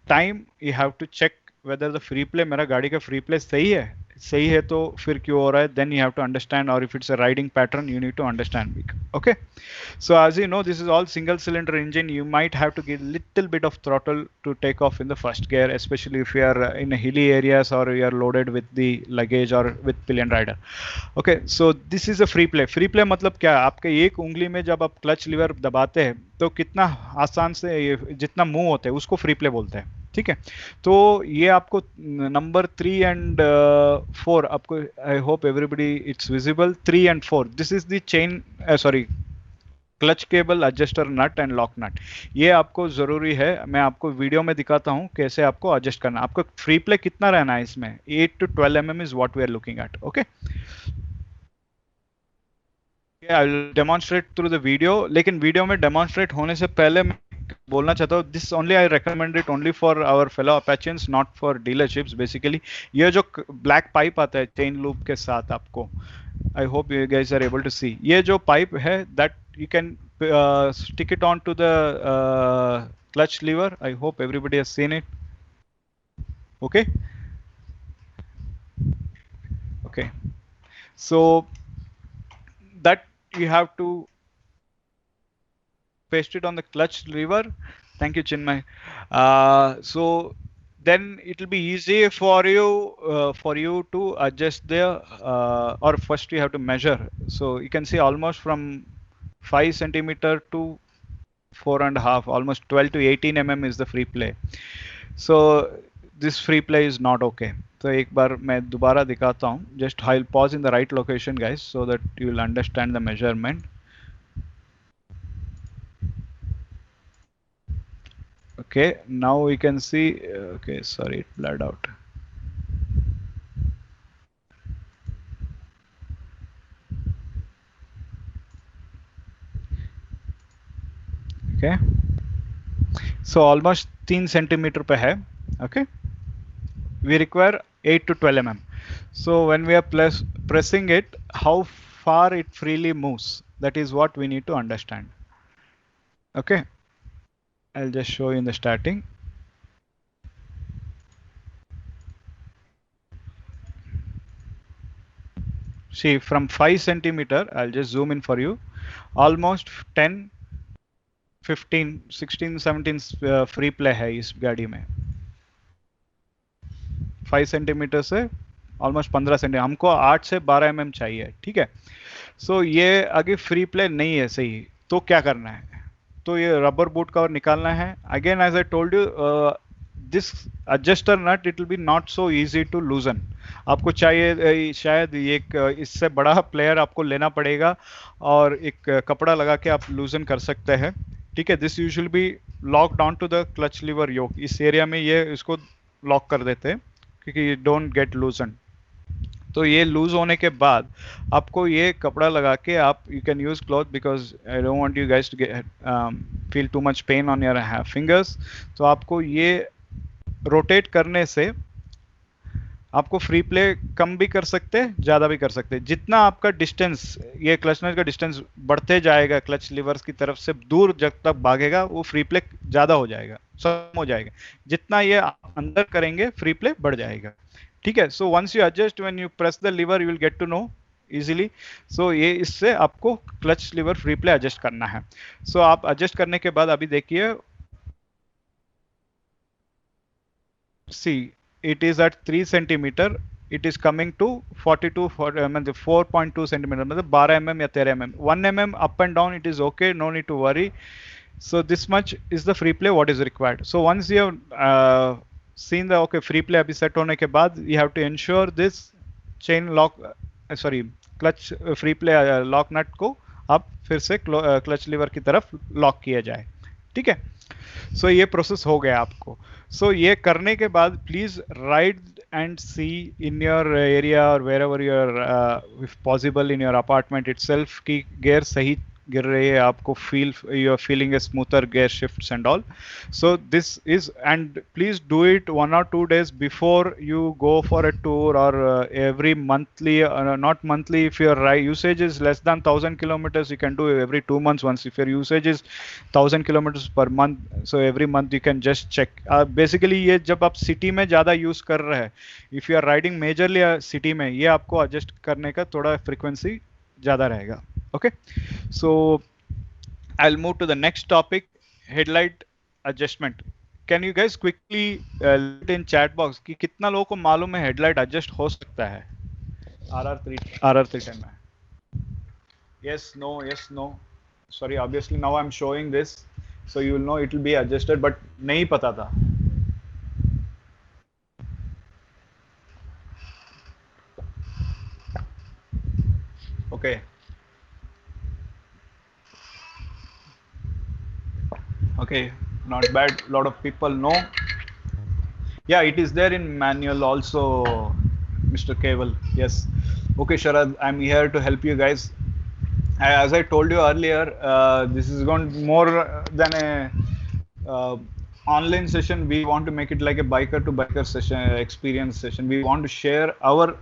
time you have to check whether the free play, मेरा गाड़ी का फ्री प्ले सही है तो फिर क्यों हो रहा है, then you have to understand, और if it's a riding pattern you need to understand. Okay, so as you know, this is all single cylinder engine. You might have to give little bit of throttle to take off in the first gear, especially if you are in a hilly areas or you are loaded with the luggage or with pillion rider. Okay, so this is a free play. Free play मतलब क्या, आपके एक उंगली में जब आप clutch lever दबाते हैं तो कितना आसान से जितना मूव होता है उसको फ्री प्ले बोलते हैं. ठीक है, तो ये आपको नंबर 3 and 4 आपको, I hope everybody it's visible, 3 and 4, this is the chain, sorry, clutch cable, adjuster nut and lock nut. ये आपको जरूरी है, मैं आपको वीडियो में दिखाता हूं कैसे आपको एडजस्ट करना. आपको फ्री प्ले कितना रहना है इसमें, 8 to 12 mm is what we are looking at. Okay, I will demonstrate through the video, लेकिन वीडियो में डेमोन्स्ट्रेट होने से पहले मैं बोलना चाहता हूँ, this only I recommend it only for our fellow Apachians, not for dealerships. Basically ये जो ब्लैक पाइप आता है चेन लूप के साथ, आपको, I hope you guys are able to see, ये जो पाइप है that you can stick it on to the clutch lever. I hope everybody has seen it. Okay, so that you have to paste it on the clutch lever. Thank you, Chinmay. So then it will be easy for you to adjust the or first you have to measure. So you can see almost from 5 centimeter to 4.5, almost 12 to 18 mm is the free play. So this free play is not okay. तो एक बार मैं दोबारा दिखाता हूँ, just I'll pause in the right location guys so that you will understand the measurement. Okay, now we can see, okay, sorry, it blurred out. Okay, so almost 3 centimeter पे है. Okay, we require 8 to 12 mm. So when we are pressing it, how far it freely moves, that is what we need to understand. Okay, I'll just show you in the starting. See, from 5 centimeter, I'll just zoom in for you, almost 10, 15, 16, 17 free play है इस गाड़ी में. 5 centimetre से almost 15 centimetre, हमको 8 से 12 mm चाहिए. ठीक है, सो ये आगे फ्री प्ले नहीं है सही, तो क्या करना है, तो ये रबर बूट कवर निकालना है. Again as I told you, this adjuster nut it will be not so easy to loosen. आपको चाहिए शायद एक इससे बड़ा प्लेयर आपको लेना पड़ेगा और एक कपड़ा लगा के आप लूजन कर सकते हैं. ठीक है, this usually be locked on to the clutch lever yoke. इस एरिया में ये इसको लॉक कर देते हैं क्योंकि डोंट गेट लूजन. तो ये लूज होने के बाद आपको ये कपड़ा लगा के आप you can use cloth, because I don't want you guys to get feel too much pain on your fingers. तो आपको ये रोटेट करने से आपको फ्री प्ले कम भी कर सकते हैं, ज़्यादा भी कर सकते हैं. जितना आपका डिस्टेंस, ये क्लच नट का डिस्टेंस बढ़ते जाएगा क्लच लीवर्स की तरफ से दूर जब तक भागेगा, वो फ्री प्ले ज़्यादा हो जाएगा, कम हो जाएगा. जितना ये अंदर करेंगे फ्री प्ले बढ़ जाएगा. ठीक है, so once you adjust, when you press the lever you will get to know easily. So ये इससे आपको clutch lever free play adjust करना है. सो आप एडजस्ट करने के बाद अभी देखिए, सी it is at 3 centimeter, it is coming to 4.2 centimeter, मतलब 12 mm या 13 mm. 1 mm up and down it is okay, no need to worry. So this much is the free play what is required. So once you have seen the okay free play अभी set होने के बाद, you have to ensure this chain lock, sorry clutch free play lock nut को आप फिर से clutch lever की तरफ लॉक किया जाए. ठीक है, सो ये प्रोसेस हो गया आपको. सो ये करने के बाद please ride and see in your area or wherever you are, if possible in your apartment itself, कि gear सही गिर रही है, आपको feel you are feeling a smoother gear shifts and all. So this is, and please do it 1 or 2 days before you go for a tour, or every monthly, not monthly. If your usage is less than 1,000 kilometers, you can do every 2 months once. If your usage is 1,000 kilometers per month, so every month you can just check. Basically ये जब आप city में ज़्यादा use कर रहे हैं, if you are riding majorly city में, ये आपको एडजस्ट करने का थोड़ा फ्रीक्वेंसी ज़्यादा रहेगा. Okay, so I will move to the next topic, headlight adjustment. Can you guys quickly let in chat box कि कितना लोगों को मालूम है हेडलाइट एडजस्ट हो सकता है RR310 में? Yes, no, yes, no. Sorry, obviously now I'm showing this, so you will know it will be adjusted, but नहीं पता था. Okay. Okay, not bad. A lot of people know. Yeah, it is there in manual also, Mr. Keval. Yes. Okay, Sharad, I'm here to help you guys. As I told you earlier, this is going more than a online session. We want to make it like a biker to biker session, experience session. We want to share our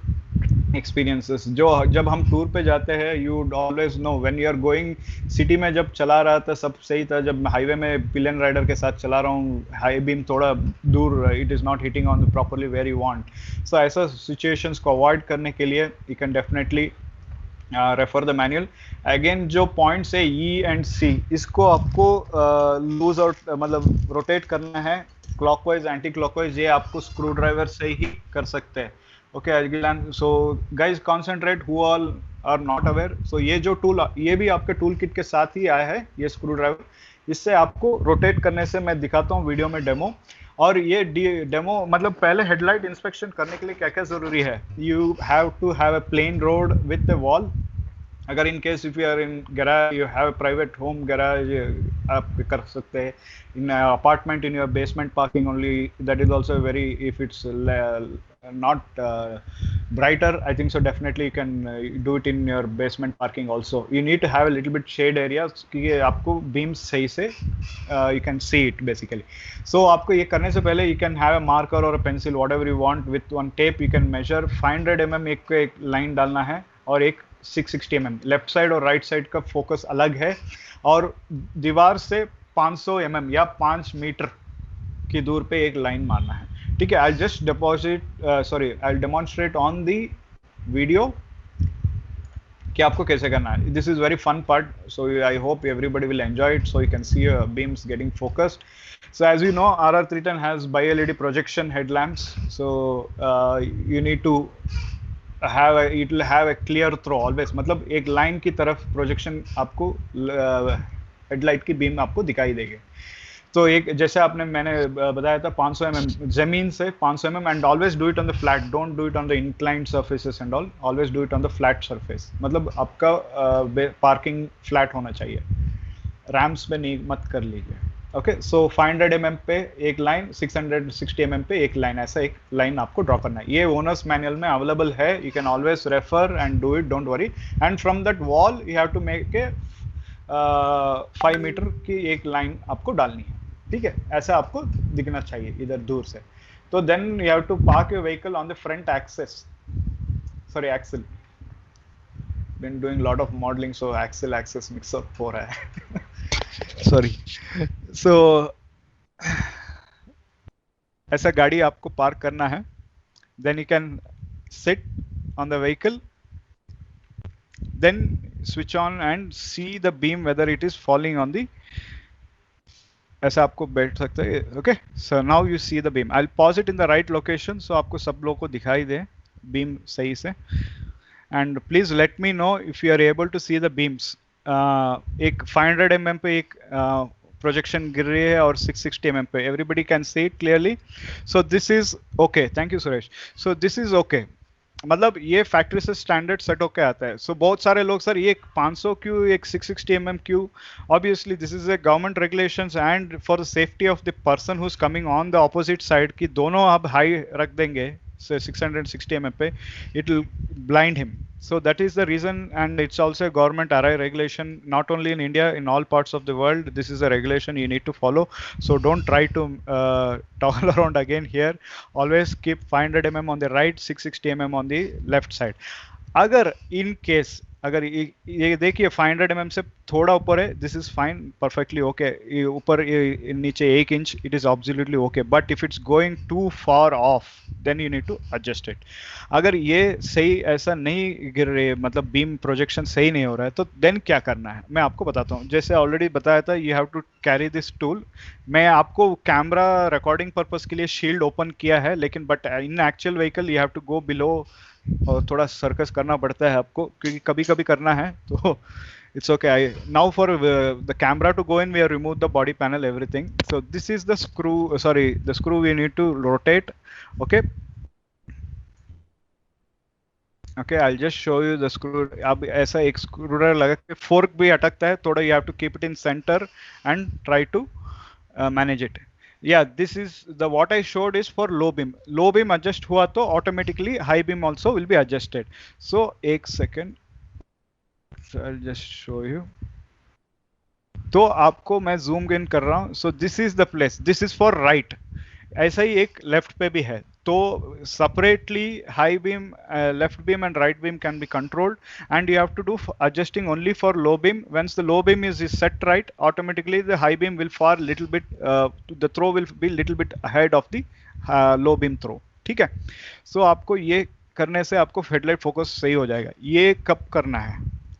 experiences. जो जब हम tour पे जाते हैं, you would always know when you are going. City में जब चला रहा था सब सही था, जब हाईवे में पिलियन राइडर के साथ चला रहा हूँ, हाई बीम थोड़ा दूर, it is not hitting on the properly where you want. So ऐसा situations को avoid करने के लिए you can definitely refer the manual. Again जो पॉइंट्स है E एंड C, इसको आपको लूज और मतलब रोटेट करना है क्लॉकवाइज एंटी क्लॉकवाइज. ये आपको स्क्रू ड्राइवर से ही कर सकते हैं. Okay, so guys concentrate who all are not aware. So ये जो टूल, ये भी आपके टूल किट के साथ ही आया है, ये स्क्रू ड्राइवर. इससे आपको रोटेट करने से मैं दिखाता हूँ वीडियो में डेमो. और ये डेमो मतलब पहले हेडलाइट इंस्पेक्शन करने के लिए क्या क्या जरूरी है. You have to have a plain road with the wall. अगर in case if you are in garage, you have private home garage, आप कर सकते हैं. In apartment, in your basement parking only, that is also very, if it's not brighter, I think so definitely you can do it in your basement parking also. You need to have a little bit shade areas कि आपको beams सही से you can see it basically. So आपको ये करने से पहले you can have a marker or a pencil, whatever you want. With one tape you can measure 500 mm. एक लाइन डालना है और एक 660 mm. लेफ्ट साइड और राइट साइड का फोकस अलग है, और दीवार से 500 mm या 5 मीटर की दूर पे एक लाइन मारना है. ठीक है, I'll just I'll demonstrate on the video कि आपको कैसे करना है. This is very fun part, so I hope everybody will enjoy it, so you can see your beams getting focused. So as you know, RR310 has bi-LED projection headlamps, so you need to it will have a clear throw always. मतलब एक line की तरफ projection आपको headlight की beam आपको दिखाई देगी. तो एक जैसे मैंने बताया था 500 mm जमीन से 500 mm, and always do it on the flat, don't do it on the inclined surfaces and all, always do it on the flat surface. मतलब आपका पार्किंग फ्लैट होना चाहिए, रैम्स पे नहीं मत कर लीजिए. ओके, सो 500 mm पे एक लाइन, 660 mm पे एक लाइन, ऐसा एक लाइन आपको ड्रॉ करना है. ये ओनर्स मैनुअल में अवेलेबल है, you can always refer and do it, don't worry. And from that wall you have to make a 5 metre की एक लाइन आपको डालनी है. ठीक है, ऐसा आपको दिखना चाहिए इधर दूर से. तो then you have to park your vehicle on the front axle. Been doing lot of modelling, so access mix up हो रहा है. सॉरी. सो ऐसा गाड़ी आपको पार्क करना है. Then you can sit on the vehicle, then switch on and see the beam whether it is falling on the, ऐसा आपको बैठ सकता है. Okay, so now you see the beam. I will pause it in the right location, so आपको सब लोगों को दिखाई दे बीम सही से. And please let me know if you are able to see the beams. एक 500 mm पे एक प्रोजेक्शन गिर रही है और 660 mm पे, everybody can see it clearly. So this is okay. Thank you Suresh. So this is okay, मतलब ये फैक्ट्री से स्टैंडर्ड सेट होके आता है. सो बहुत सारे लोग, सर ये 500 क्यों, एक 660 mm क्यों? Obviously this is a government regulations and for the safety of the person who is coming on the opposite side, की दोनों आप हाई रख देंगे say 660 mm पे, it will blind him. So that is the reason, and it's also a government RI regulation, not only in India, in all parts of the world. This is a regulation you need to follow. So don't try to toggle around again here. Always keep 500 mm on the right, 660 mm on the left side. अगर in case अगर ये देखिए 500 mm से थोड़ा ऊपर है, this is fine, perfectly okay, ऊपर नीचे 1 inch, it is absolutely okay. But if it's going too far off, then you need to adjust it. अगर ये सही ऐसा नहीं गिर रही है, मतलब बीम प्रोजेक्शन सही नहीं हो रहा है, तो देन क्या करना है मैं आपको बताता हूँ. जैसे ऑलरेडी बताया था, you have to carry this tool. मैं आपको कैमरा रिकॉर्डिंग पर्पस के लिए शील्ड ओपन किया है, लेकिन but in actual vehicle you have to go below, और थोड़ा सर्कस करना पड़ता है आपको, क्योंकि कभी कभी करना है. तो it's okay. Now for the camera to go in, we have removed the body panel, everything. So this is the screw, sorry, the screw we need to rotate. Okay, okay, I'll just show you the screw. अब ऐसा एक screwdriver लगा के fork भी अटकता है थोड़ा, you have to keep it in center and try to manage it. Yeah, this is the what I showed is for low beam. Low beam adjust हुआ तो automatically high beam also will be adjusted. So एक second, so I'll just show you. तो आपको मैं zoom in कर रहा हूँ. So this is the place. This is for right. ऐसा ही एक लेफ्ट पे भी है. तो separately high beam, left beam and right beam can be controlled, and you have to do adjusting only for low beam. Once the low beam is set right, automatically the high beam will far little bit, the throw will be little bit ahead of the low beam throw. ठीक है. So आपको ये करने से आपको headlight focus सही हो जाएगा. ये कब करना है?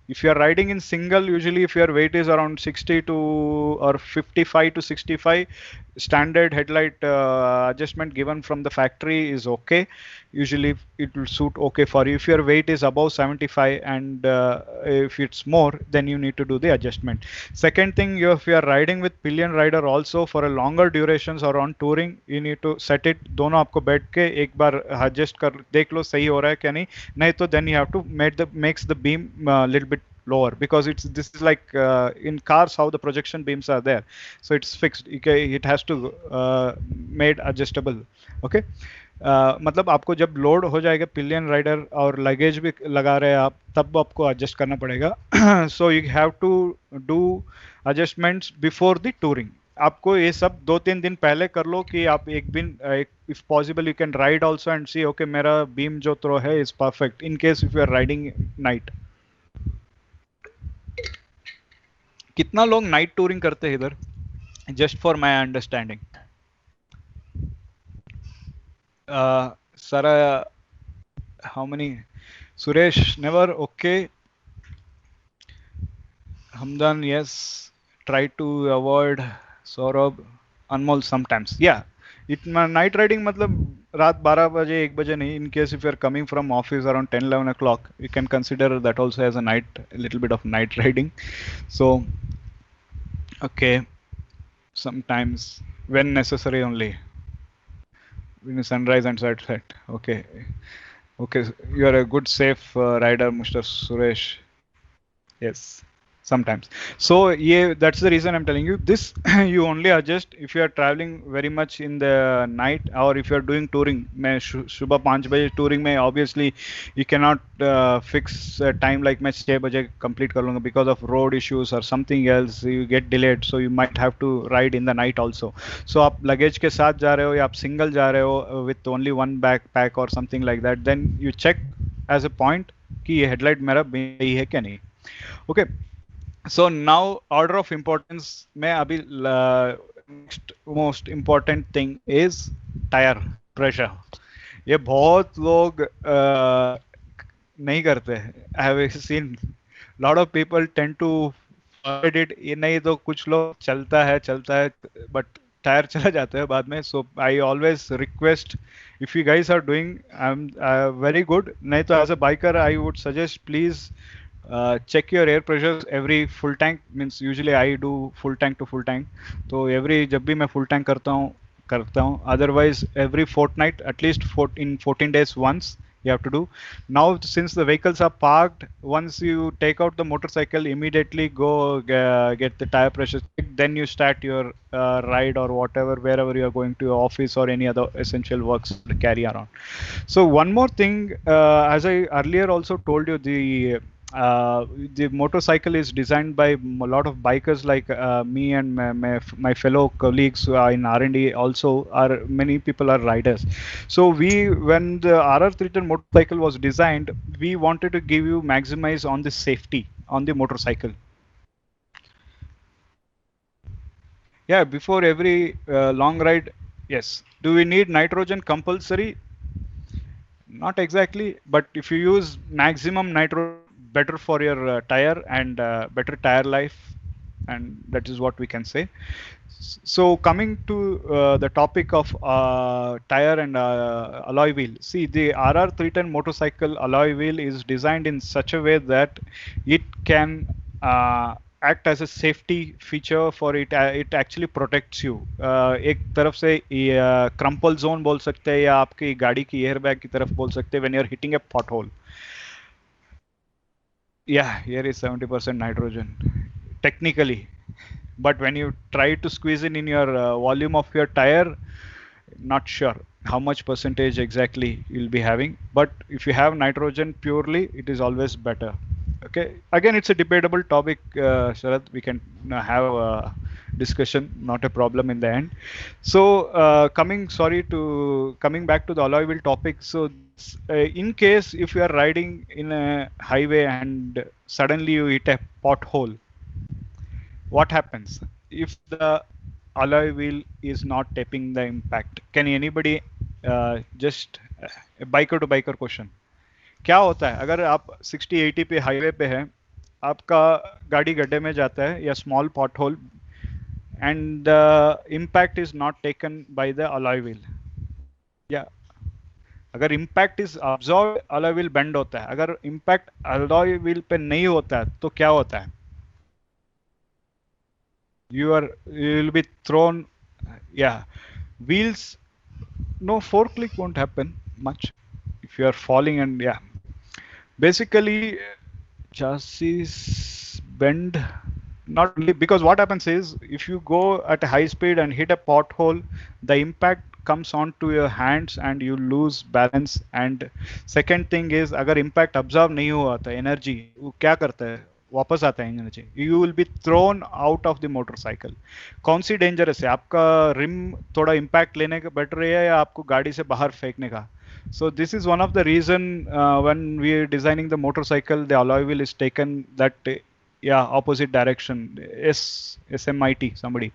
If you are riding in single, usually if your weight is around 60 to or 55 to 65, standard headlight adjustment given from the factory is okay. Usually it will suit okay for you. If your weight is above 75 and if it's more, then you need to do the adjustment. Second thing, if you are riding with pillion rider also for a longer durations or on touring, you need to set it. दोनों आपको बैठ के एक बार adjust कर देख लो सही हो रहा है क्या नहीं. नहीं तो then you have to makes the beam little bit lower, because this is like in cars how the projection beams are there, so it's fixed. It has to made adjustable. Okay, मतलब आपको जब load हो जाएगा pillion rider और luggage भी लगा रहे हैं आप, तब आपको एडजस्ट करना पड़ेगा. So you have to do adjustments before the touring. आपको ये सब 2-3 दिन पहले कर लो कि आप एक दिन if possible you can ride also and see okay मेरा बीम जो थ्रो है is perfect, in case if you are riding night. कितना लोग नाइट टूरिंग करते हैं इधर, just for my understanding? Sara, how many? Suresh, never. Okay. Hamdan, yes. Try to avoid. Saurabh, Anmol, sometimes. Yeah. Night riding मतलब रात 12 बजे 1 बजे नहीं. In case if you are coming from office around 10-11 o'clock, you can consider that also as a night, a little bit of night riding. So, okay. Sometimes when necessary only. Sunrise and sunset. Okay, okay. You are a good safe rider, Mr. Suresh. Yes, sometimes. So yeah, that's the reason I'm telling you this. You only adjust if you are traveling very much in the night, or if you are doing touring. मैं सुबह 5 बजे touring में obviously you cannot fix time like मैं 6 बजे complete कर लूँगा because of road issues or something else. You get delayed, so you might have to ride in the night also. So आप luggage के साथ जा रहे हो या आप single जा रहे हो with only one backpack or something like that, then you check as a point कि ये headlight मेरा सही है क्या नहीं. Okay. So now order of importance में अभी next most important thing is tire pressure. ये बहुत लोग नहीं करते. I have seen lot of people tend to forget it. ये नहीं तो कुछ लोग चलता है but टायर चला जाता है बाद में. So I always request, if you guys are doing very good, नहीं तो as a biker I would suggest please check your air pressure every full tank. Means usually I do full tank to full tank. तो every जब भी मैं full tank करता हूँ, otherwise every fortnight, at least in 14 days once, you have to do. Now, since the vehicles are parked, once you take out the motorcycle, immediately go get the tire pressure check. Then you start your ride or whatever, wherever you are going to your office or any other essential works to carry around. So one more thing, as I earlier also told you, uh, the motorcycle is designed by a lot of bikers like me and my fellow colleagues who are in R&D also are many people are riders. So when the RR310 motorcycle was designed, we wanted to give you maximize on the safety on the motorcycle. Yeah, before every long ride, yes. Do we need nitrogen compulsory? Not exactly, but if you use maximum nitrogen, better for your tire and better tire life, and that is what we can say. So coming to the topic of tire and alloy wheel. See, the RR310 motorcycle alloy wheel is designed in such a way that it can act as a safety feature for it. It actually protects you. एक तरफ से crumple zone बोल सकते हैं या आपकी गाड़ी की airbag की तरफ बोल सकते हैं when you're hitting a pothole. Yeah, here is 70% nitrogen, technically. But when you try to squeeze in your volume of your tire, not sure how much percentage exactly you'll be having. But if you have nitrogen purely, it is always better. Okay. Again, it's a debatable topic, Sharad. We can have a discussion, not a problem in the end. So coming back to the alloy wheel topic. So in case if you are riding in a highway and suddenly you hit a pothole, what happens if the alloy wheel is not tapping the impact? Can anybody just a biker to biker question? क्या होता है अगर आप 60-80 पे highway पे है, आपका गाड़ी गड्ढे में जाता है या small pothole and the impact is not taken by the alloy wheel? या अगर impact is absorb, alloy wheel bend होता है. अगर इम्पैक्ट अलॉय व्हील पे नहीं होता है तो क्या होता है? you will be thrown. Yeah, wheels, no, forklift won't happen much if you are falling. And yeah, basically chassis bend, not really, because what happens is if you go at a high speed and hit a pothole, the impact comes onto your hands and you lose balance. And second thing is अगर impact absorb नहीं हुआ तो energy वो क्या करता है, वापस आता है energy. You will be thrown out of the motorcycle. कौन सी डेंजरस है, आपका रिम थोड़ा इम्पैक्ट लेने का बेटर है या आपको गाड़ी से बाहर फेंकने का? So this is one of the reason when we are designing the motorcycle, the alloy wheel is taken that opposite direction. SMIT somebody.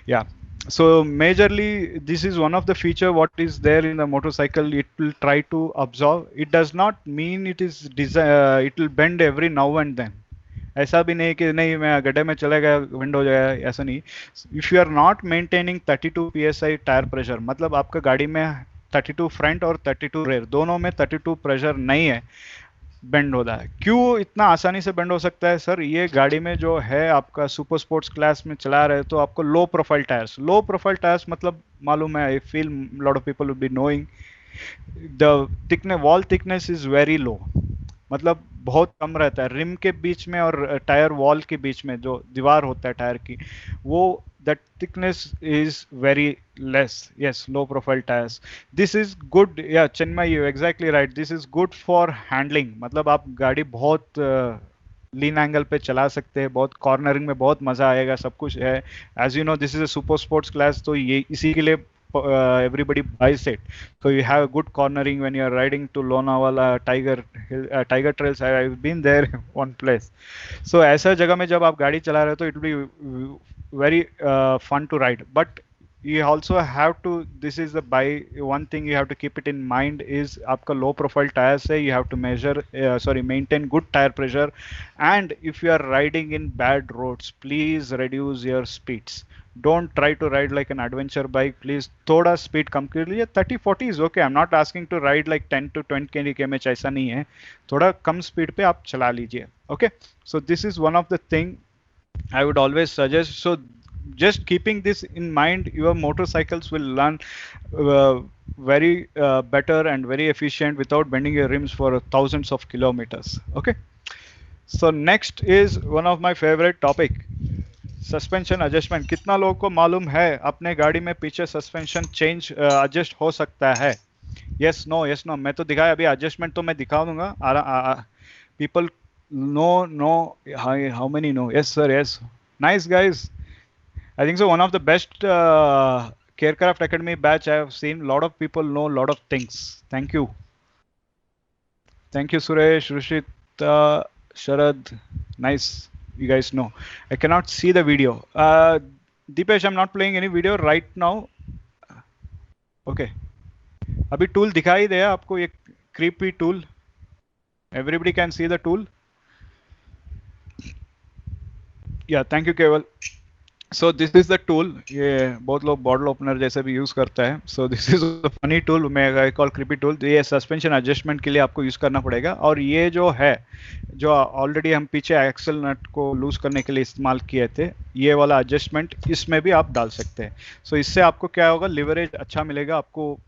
Yeah. So majorly this is one of the feature what is there in the motorcycle. It will try to absorb. It does not mean it is it will bend every now and then. ऐसा भी नहीं कि नहीं मैं गड्ढे में चला गया विंड हो जाएगा, ऐसा नहीं. If you are not maintaining 32 psi tyre pressure, मतलब आपका गाड़ी में 32 फ्रंट और 32 रेयर दोनों में 32 प्रेशर नहीं है, बेंड होता है. क्यों इतना आसानी से बेंड हो सकता है सर? ये गाड़ी में जो है आपका सुपर स्पोर्ट्स क्लास में चला रहे तो आपको लो प्रोफाइल टायर्स मतलब मालूम है. I feel lot of people will be knowing the thickness, wall thickness is very low, मतलब बहुत कम रहता है रिम के बीच में और टायर वॉल के बीच में जो दीवार होता है टायर की, वो that thickness is very less. Yes, low profile tires. This is good. Yeah, Chinmay, you exactly right. This is good for handling. मतलब आप गाड़ी बहुत लीन एंगल पे चला सकते हैं, बहुत कॉर्नरिंग में बहुत मजा आएगा, सब कुछ है. As you know this is a super sports class, तो ये इसी के लिए everybody buys it. So you have good cornering when you are riding to Lonavala, Tiger Trails. I've been there one place. So ऐसा जगह में जब आप गाड़ी चला रहे हो तो it will be very fun to ride. But you also have to, this is the one thing you have to keep it in mind is आपका low profile tire से you have to maintain good tire pressure. And if you are riding in bad roads, please reduce your speeds. Don't try to ride like an adventure bike. Please थोड़ा speed कम कर लीजिए. 30-40 is okay. I'm not asking to ride like 10 to 20 km, ऐसा नहीं है. थोड़ा कम speed पे आप चला लीजिए. Okay. So this is one of the thing I would always suggest. So just keeping this in mind, your motorcycles will run very better and very efficient without bending your rims for thousands of kilometers. Okay. So next is one of my favorite topic, suspension adjustment. कितना लोगों को मालूम है अपने गाड़ी में पीछे suspension change adjust हो सकता है? Yes no, yes no. मैं तो दिखाया अभी, एडजस्टमेंट तो मैं दिखा दूंगा. People no no, how many no? Yes sir, yes. Nice guys. I think so. One of the best Carecraft Academy batch I have seen. Lot of people know lot of things. Thank you. Thank you, Suresh, Rushit, Sharad. Nice. You guys know. I cannot see the video. Deepesh, I'm not playing any video right now. Okay. अभी tool दिखाई दे आपको, ये creepy tool. Everybody can see the tool. Yeah, thank you, Keval. So this is the tool. ये बहुत लोग bottle opener जैसे भी use करता है. So this is a funny tool, मैं कॉल creepy tool. ये सस्पेंशन एडजस्टमेंट के लिए आपको यूज करना पड़ेगा. और ये जो है, जो ऑलरेडी हम पीछे एक्सल नट को लूज करने के लिए इस्तेमाल किए थे, ये वाला एडजस्टमेंट इसमें भी आप डाल सकते हैं. सो इससे आपको क्या होगा, लिवरेज अच्छा मिलेगा आपको.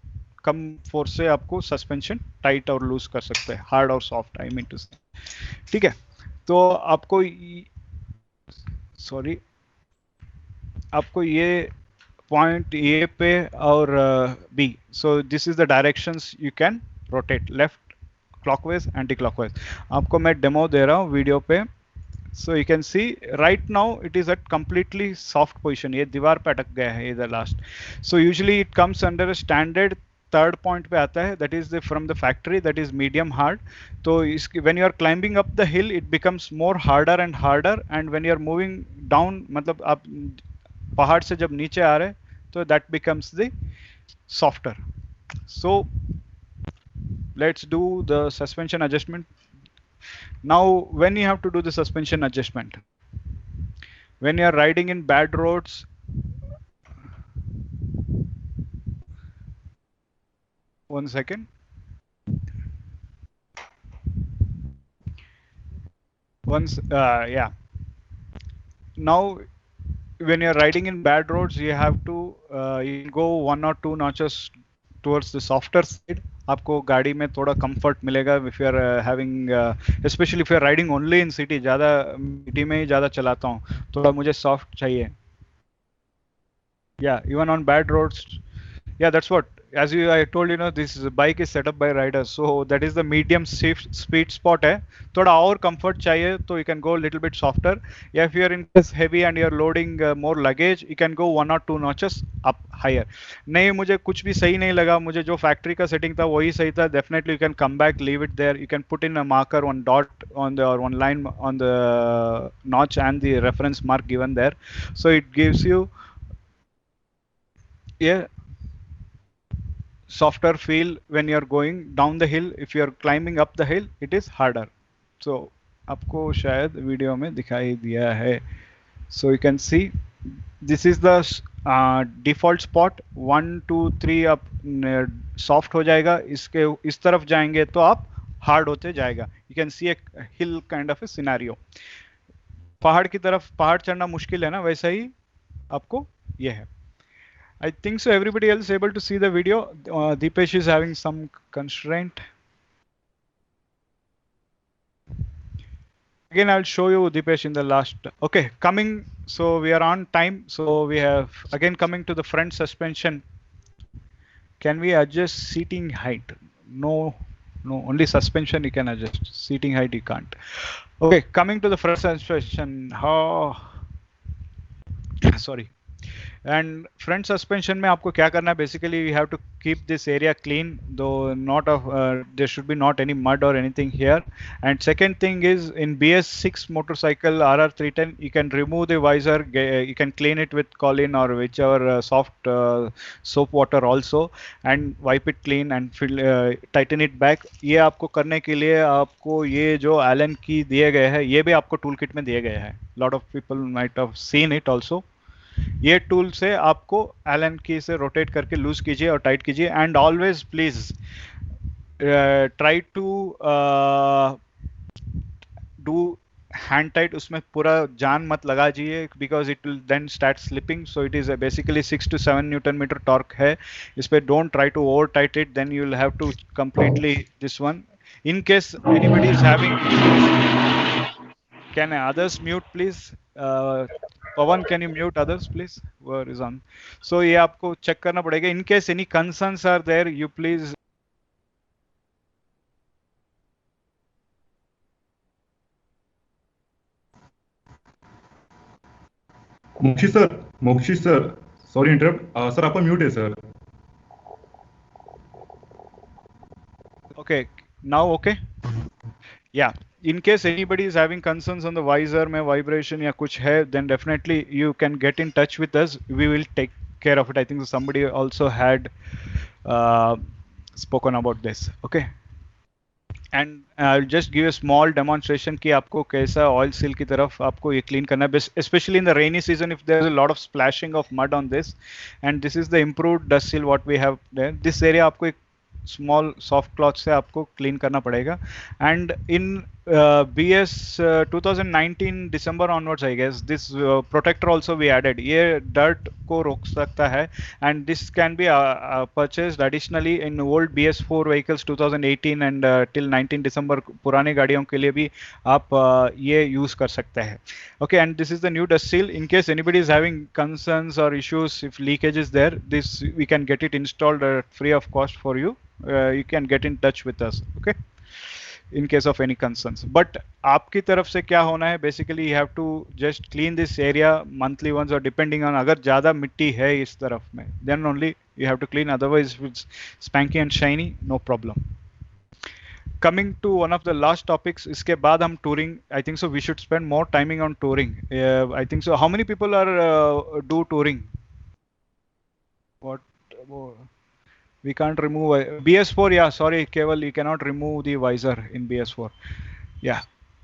कम फोर्स से आपको सस्पेंशन टाइट और लूज कर सकते हैं, हार्ड और सॉफ्ट, आई मीन टू से. ठीक है. तो आपको सॉरी, आपको ये पॉइंट ए पे और B. So this is the directions you can rotate, left clockwise, anti clockwise. आपको मैं डेमो दे रहा हूँ वीडियो पे. So you can see right now it is at completely soft position. ये दीवार पे अटक गया है इधर last. So usually it comes under standard third point पे आता है, that is from the factory, that is medium hard. तो इसकी when you are climbing up the hill it becomes more harder and harder, and when you are moving down, मतलब आप पहाड़ से जब नीचे आ रहे तो that becomes the softer. So let's do the suspension adjustment. Now when you have to do the suspension adjustment, when you are riding in bad roads, one second. Once yeah, now when you're riding in bad roads, you have to you can go 1 or 2 notches towards the softer side. आपको गाड़ी में थोड़ा comfort मिलेगा if you are having especially if you are riding only in city. ज़्यादा city में ही ज़्यादा चलाता हूँ, थोड़ा मुझे सॉफ्ट चाहिए. Yeah, even on bad roads. Yeah, that's what, as you I told you, know, this bike is set up by riders, so that is the medium speed spot है. थोड़ा और comfort चाहिए तो you can go a little bit softer. Yeah, if you are in this heavy and you are loading more luggage, you can go 1 or 2 notches up higher. नहीं, मुझे कुछ भी सही नहीं लगा, मुझे जो फैक्ट्री का सेटिंग था वही सही था. Definitely you can come back, leave it there. You can put in a marker, one dot on the, or one line on the notch and the reference mark given there. So it gives you softer feel when you're going down the hill. If you're climbing up the hill, it is harder. So आपको शायद video में दिखाई दिया है. So you can see this is the default spot. 1 2 3 आप soft हो जाएगा, इसके इस तरफ जाएंगे तो आप hard होते जाएगा. You can see a hill kind of a scenario. पहाड़ की तरफ पहाड़ चढ़ना मुश्किल है ना, वैसा ही आपको ये है. I think so everybody else able to see the video. Deepesh is having some constraint. Again, I'll show you Deepesh in the last. Okay, coming. So we are on time. So we have again coming to the front suspension. Can we adjust seating height? No, no. Only suspension you can adjust. Seating height you can't. Okay, coming to the front suspension. How? Sorry. And front suspension में आपको क्या करना है, basically you have to keep this area clean, though not of there should be not any mud or anything here. And second thing is, in BS6 motorcycle RR310 you can remove the visor, you can clean it with Colin or whichever soft soap water also, and wipe it clean and tighten it back. ये आपको करने के लिए आपको ये जो Allen की दिए गए हैं, ये भी आपको टूल किट में दिए गए हैं. Lot of people might have seen it also. ये टूल से आपको एलन की से रोटेट करके लूज कीजिए और टाइट कीजिए. And always please try to do hand tight, उसमें पूरा जान मत लगाइए because it will then start slipping. So it is basically 6 to 7 Newton meter torque है इस पे. Don't try to over tight it, then you will have to completely this one. In case anybody is having issues, can others mute please? Pawan, can you mute others please? Where is on? So ये आपको check करना पड़ेगा. In case any concerns are there, you please. मोक्षी sir, sorry interrupt sir, आपका mute है sir. Okay, now okay. Yeah. In case anybody is having concerns on the visor में vibration या कुछ है, then definitely you can get in touch with us. We will take care of it. I think somebody also had spoken about this. Okay. And I'll just give a small demonstration कि आपको कैसा oil seal की तरफ आपको ये clean करना है, especially in the rainy season if there is a lot of splashing of mud on this. And this is the improved dust seal what we have there. This area आपको एक small soft cloth से आपको clean करना पड़ेगा. And in BS 2019 December onwards, I guess this protector also we added. ये dirt को रोक सकता है, and this can be purchased additionally in old BS4 vehicles 2018 and till 19 December. पुराने गाड़ियों के लिए भी आप ये use कर सकते हैं. Okay, and this is the new dust seal. In case anybody is having concerns or issues, if leakage is there, this we can get it installed free of cost for you. You can get in touch with us. Okay, in case of any concerns. But आपकी तरफ से क्या होना है, basically you have to just clean this area monthly once, or depending on अगर ज़्यादा मिट्टी है इस तरफ में, then only you have to clean. Otherwise if it's spanky and shiny, no problem. Coming to one of the last topics, इसके बाद हम touring. I think so we should spend more timing on touring. I think so. How many people are do touring? What? We can't remove BS4. Yeah, sorry, Keval, you cannot remove the visor in BS4. Yeah.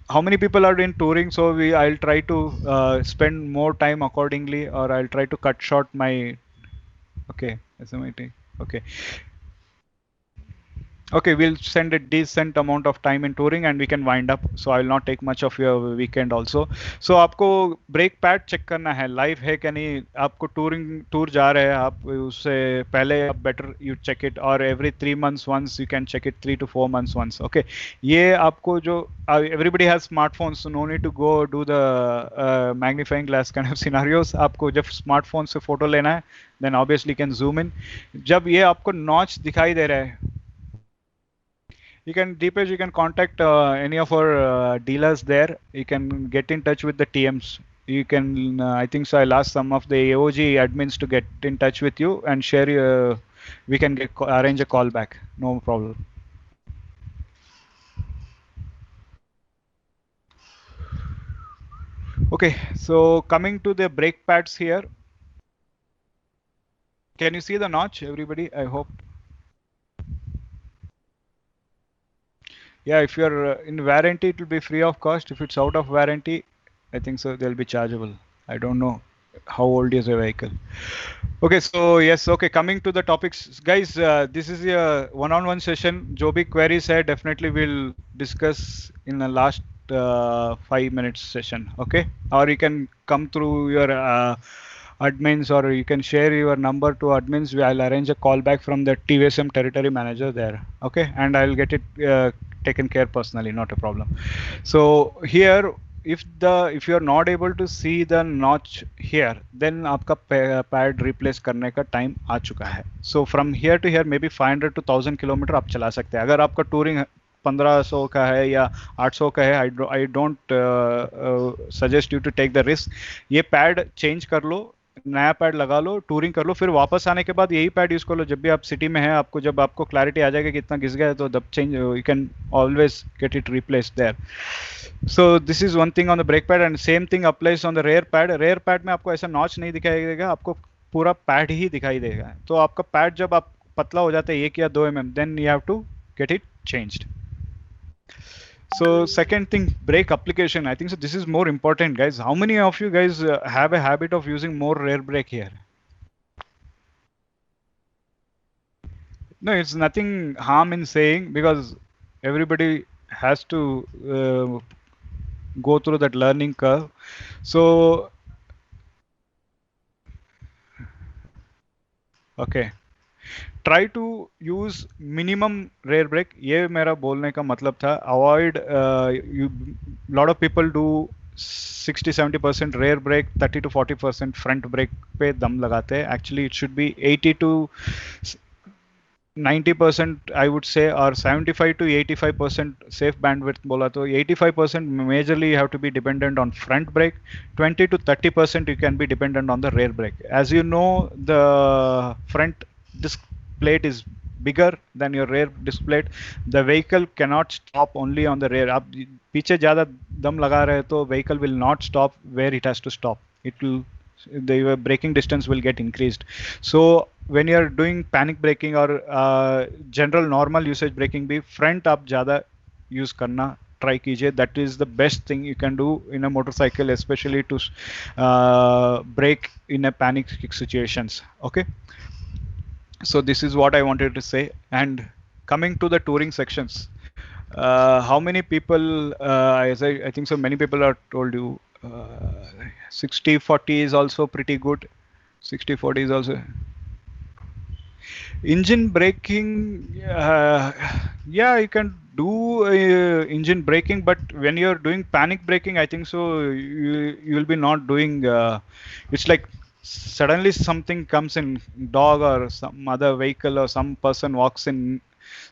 How many people are in touring? So I'll try to spend more time accordingly, or I'll try to cut short my. Okay, SMIT. Okay. Okay, we'll send a decent amount of time in touring and we can wind up. So I will not take much of your weekend also. So आपको brake pad check करना है, live है क्या नहीं. आपको tour जा रहे हैं आप, उससे पहले आप better you check it, or every 3 months once you can check it, 3 to 4 months once. Okay, ये आपको जो everybody has smartphones, so no need to go do the magnifying glass kind of scenarios. आपको जब smartphone से photo लेना है, then obviously you can zoom in. जब ये आपको notch दिखाई दे रहा है, you can, Deepesh, you can contact any of our dealers there. You can get in touch with the TMs. You can, I think so, I'll ask some of the AOG admins to get in touch with you and share your, we can arrange a call back. No problem. Okay, so coming to the brake pads here. Can you see the notch, everybody? I hope. Yeah, if you're in warranty, it will be free of cost. If it's out of warranty, I think so they'll be chargeable. I don't know how old is a vehicle. Okay, so yes, okay, coming to the topics, guys, this is a one-on-one session. जो भी queries है, definitely we'll discuss in the last 5 minutes session. Okay, or you can come through your admins, or you can share your number to admins. I'll arrange a call back from the TVSM territory manager there. Okay, and I'll get it taken care personally, not a problem. So here, if you're not able to see the notch here, then आपका pad replace करने का time आ चुका है. So from here to here, maybe 500 to 1000 kilometre आप चला सकते हैं. अगर आपका touring 1500 का है या 800 का है, I don't suggest you to take the risk. ये pad change कर लो, नया पैड लगा लो, टूरिंग कर लो, फिर वापस आने के बाद यही पैड यूज कर लो. जब भी आप सिटी में हैं, आपको जब आपको क्लैरिटी आ जाएगा कि इतना घिस गया है, तो दब change, you can always get it replaced there. So this is one thing on the brake pad, and same thing applies on the rear pad. Rear pad में आपको ऐसा नॉच नहीं दिखाई देगा, आपको पूरा पैड ही दिखाई देगा. तो आपका पैड जब आप पतला हो जाता है 1 या 2 mm, then you have to get it changed. So second thing, brake application. I think so this is more important, guys. How many of you guys have a habit of using more rear brake here? No, it's nothing harm in saying, because everybody has to go through that learning curve. So, okay. Try to use minimum rear brake. ये मेरा बोलने का मतलब था. Avoid lot of people do 60-70% rear brake, 30 to 40% front brake पे दम लगाते हैं. Actually, it should be 80 to 90%, I would say, or 75 to 85% safe bandwidth बोला तो 85% majorly you have to be dependent on front brake. 20 to 30% you can be dependent on the rear brake. As you know, the front disc plate is bigger than your rear disc plate. The vehicle cannot stop only on the rear. आप पीछे ज़्यादा दम लगा रहे तो vehicle will not stop where it has to stop. It will, the braking distance will get increased. So when you are doing panic braking or general normal usage braking भी front आप ज़्यादा use करना try कीजिए. That is the best thing you can do in a motorcycle, especially to brake in a panic situations. Okay. So this is what I wanted to say. And coming to the touring sections, how many people, as I think so many people are told you, 60-40 is also pretty good. 60-40 is also. Engine braking, yeah, you can do engine braking, but when you're doing panic braking, I think so you will be not doing. It's like suddenly something comes in, dog or some other vehicle or some person walks in.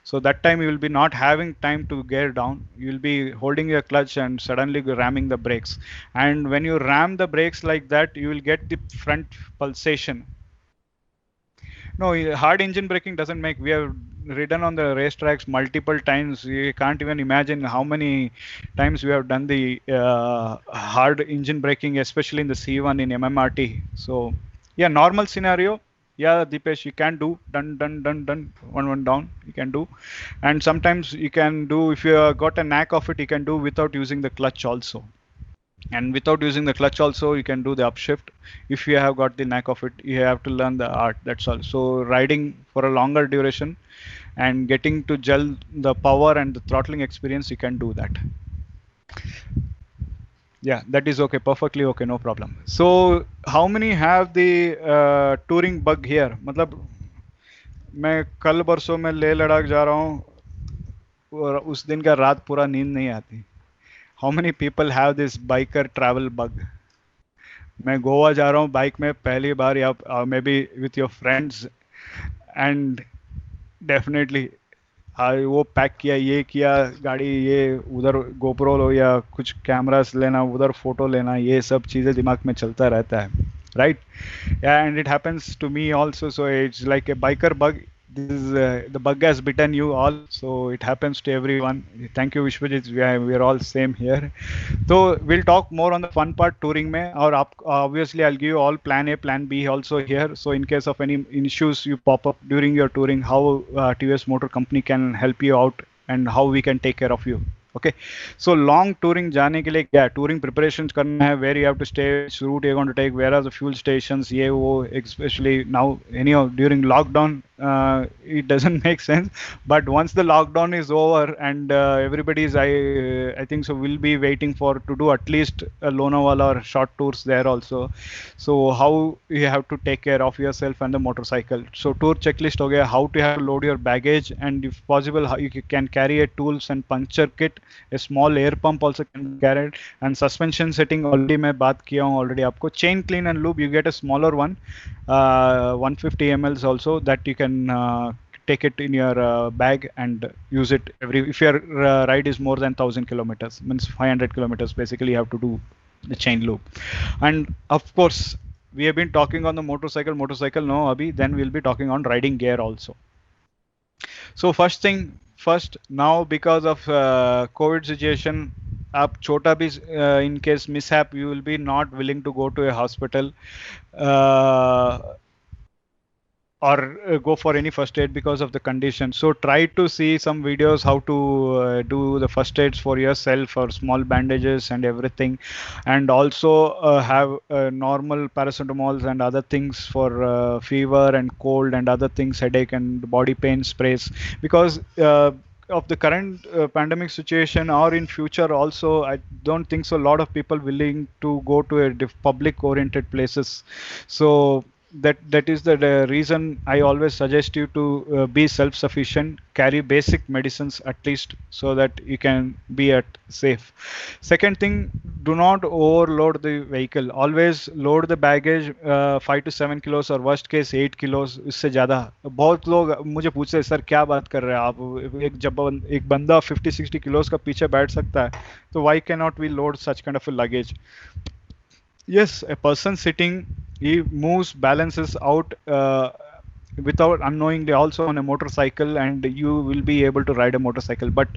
So that time you will be not having time to gear down. You will be holding your clutch and suddenly ramming the brakes. And when you ram the brakes like that, you will get the front pulsation. No, hard engine braking doesn't make. We have ridden on the racetracks multiple times. You can't even imagine how many times we have done the hard engine braking, especially in the C1 in MMRT. So, yeah, normal scenario. Yeah, Deepesh, you can do done, one down. You can do, and sometimes you can do if you got a knack of it. You can do without using the clutch also. And without using the clutch also, you can do the upshift. If you have got the knack of it, you have to learn the art. That's all. So riding for a longer duration and getting to gel the power and the throttling experience, you can do that. Yeah, that is okay. Perfectly okay. No problem. So how many have the touring bug here? मतलब मैं कल बरसों में लेह लद्दाख जा रहा हूँ और उस दिन का रात पूरा नींद नहीं आती. How many people have this biker travel bug? मैं गोवा जा रहा हूँ बाइक में पहली बार या may be with your friends and definitely वो पैक किया, ये किया गाड़ी, ये उधर गोप्रो लो या कुछ कैमरास लेना, उधर फोटो लेना, ये सब चीज़ें दिमाग में चलता रहता है, right? And it happens to me also. So it's like a biker bug. This is the bug has bitten you all, so it happens to everyone. Thank you, Vishwajit. We are all same here. So we'll talk more on the fun part touring mein, or obviously I'll give you all plan A, plan B also here. So in case of any issues you pop up during your touring, how TVS Motor Company can help you out and how we can take care of you. Okay, so long touring जाने के लिए क्या touring preparations करना है, where you have to stay, which route you're going to take, where are the fuel stations, ये वो, especially now anyhow during lockdown it doesn't make sense, but once the lockdown is over and everybody is I think so will be waiting for to do at least a Lonavala or short tours there also. So how you have to take care of yourself and the motorcycle. So tour checklist हो गया, how to have to load your baggage, and if possible how you can carry a tools and puncture kit. A small air pump also can be carried, and suspension setting already मैं बात किया हूँ already आपको. Chain clean and lube, you get a smaller one, 150 ml also, that you can take it in your bag and use it if your ride is more than 1000 kilometers, means 500 kilometers basically, you have to do the chain lube. And of course we have been talking on the motorcycle no abhi, then we'll be talking on riding gear also. So first now because of COVID situation, आप छोटा भी in case mishap, you will be not willing to go to a hospital or go for any first aid because of the condition. So try to see some videos how to do the first aids for yourself, or small bandages and everything, and also have normal paracetamols and other things for fever and cold and other things, headache and body pain sprays, because of the current pandemic situation or in future also, I don't think so a lot of people willing to go to a public oriented places. So that is the reason I always suggest you to be self sufficient, carry basic medicines at least, so that you can be at safe. Second thing, do not overload the vehicle. Always load the baggage 5 to 7 kilos or worst case 8 kilos. इससे ज़्यादा बहुत लोग मुझे पूछते हैं sir क्या बात कर रहे हैं आप, एक जब एक बंदा 50-60 किलोस का पीछे बैठ सकता है तो why cannot we load such kind of a luggage? Yes, a person sitting, he moves, balances out without unknowingly also on a motorcycle, and you will be able to ride a motorcycle. But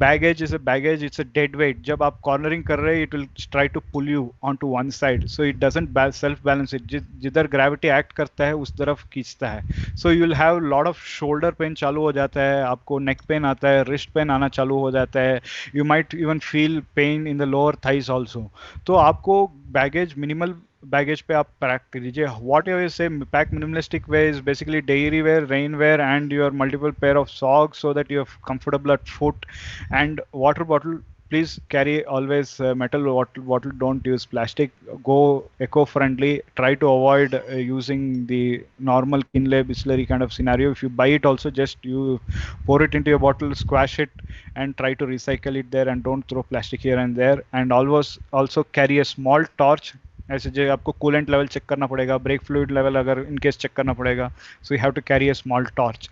baggage is a baggage, it's a dead weight. जब आप cornering कर रहे हैं, it will try to pull you onto one side, so it doesn't self balance it. जिधर gravity act करता है उस तरफ खींचता है. So you will have lot of shoulder pain चालू हो जाता है, आपको neck pain आता है, wrist pain आना चालू हो जाता है. You might even feel pain in the lower thighs also. तो आपको baggage minimal baggage पे आप पैक कीजिए. What you say pack minimalistic way is basically dairy wear, rain wear, and your multiple pair of socks so that you're comfortable at foot. And water bottle, please carry always metal bottle. Don't use plastic. Go eco-friendly. Try to avoid using the normal Kinley Bisleri kind of scenario. If you buy it also, just you pour it into your bottle, squash it, and try to recycle it there, and don't throw plastic here and there. And always also carry a small torch. ऐसे जो आपको coolant level check करना पड़ेगा, brake fluid level अगर in case check करना पड़ेगा, so you have to carry a small torch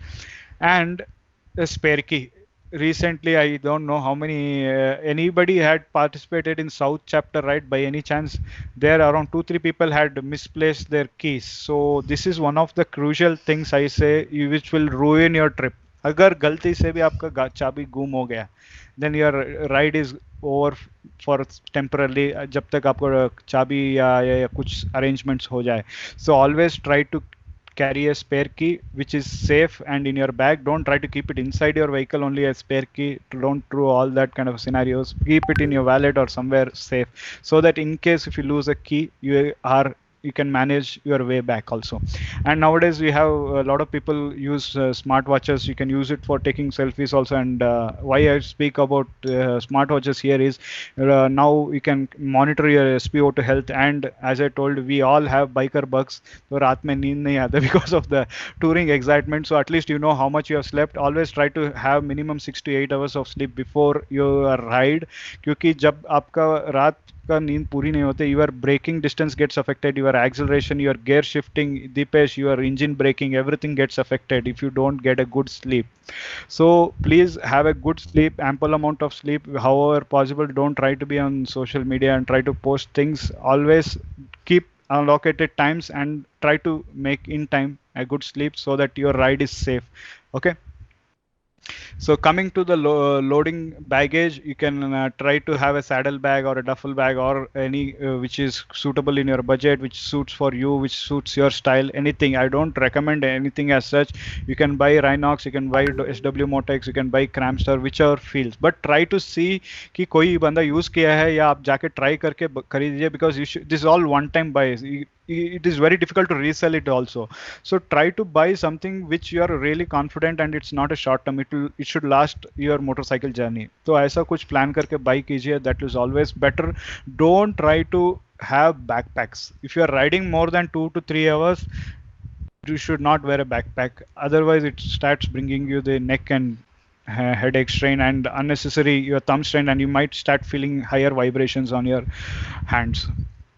and a spare key. Recently, I don't know how many anybody had participated in South chapter, right? By any chance, there around 2-3 people had misplaced their keys. So this is one of the crucial things I say, which will ruin your trip. अगर गलती से भी आपका चाबी गुम हो गया, then your ride is over for temporarily, जब तक आपको चाबी या कुछ arrangements हो जाए. So always try to carry a spare key which is safe and in your bag. Don't try to keep it inside your vehicle, only a spare key. Don't do all that kind of scenarios. Keep it in your wallet or somewhere safe, so that in case if you lose a key, you can manage your way back also. And nowadays we have a lot of people use smartwatches. You can use it for taking selfies also. And why I speak about smartwatches here is now you can monitor your SpO2 health. And as I told, we all have biker bugs, so रात में नींद नहीं आता because of the touring excitement. So at least you know how much you have slept. Always try to have minimum 6 to 8 hours of sleep before your ride, क्योंकि जब आपका रात का नींद पूरी नहीं होते, your braking distance gets affected, your acceleration, your gear shifting, Deepesh, your engine braking, everything gets affected if you don't get a good sleep. So please have a good sleep, ample amount of sleep. However possible, don't try to be on social media and try to post things. Always keep allocated times and try to make in time a good sleep so that your ride is safe. Okay. So coming to the loading baggage, you can try to have a saddle bag or a duffel bag or any which is suitable in your budget, which suits for you, which suits your style. Anything. I don't recommend anything as such. You can buy Rhinox, you can buy SW Motex, you can buy Cramstar, whichever feels. But try to see कि कोई बंदा use किया है या आप जाके try करके खरीदिए, because this is all one time buy. It is very difficult to resell it also. So try to buy something which you are really confident and it's not a short term. It should last your motorcycle journey. तो ऐसा कुछ plan करके buy कीजिए. That is always better. Don't try to have backpacks. If you are riding more than 2 to 3 hours, you should not wear a backpack. Otherwise, it starts bringing you the neck and headache strain and unnecessary your thumb strain, and you might start feeling higher vibrations on your hands.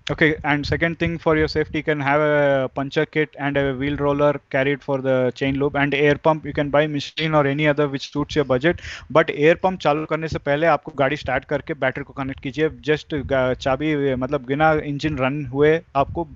Okay, and second thing, for your safety, you can have a puncture kit and a wheel roller carried for the chain loop, and air pump. You can buy Michelin or any other which suits your budget. But air pump चालू करने से पहले आपको गाड़ी start करके battery को connect कीजिए. Just चाबी मतलब बिना इंजन रन हुए आपको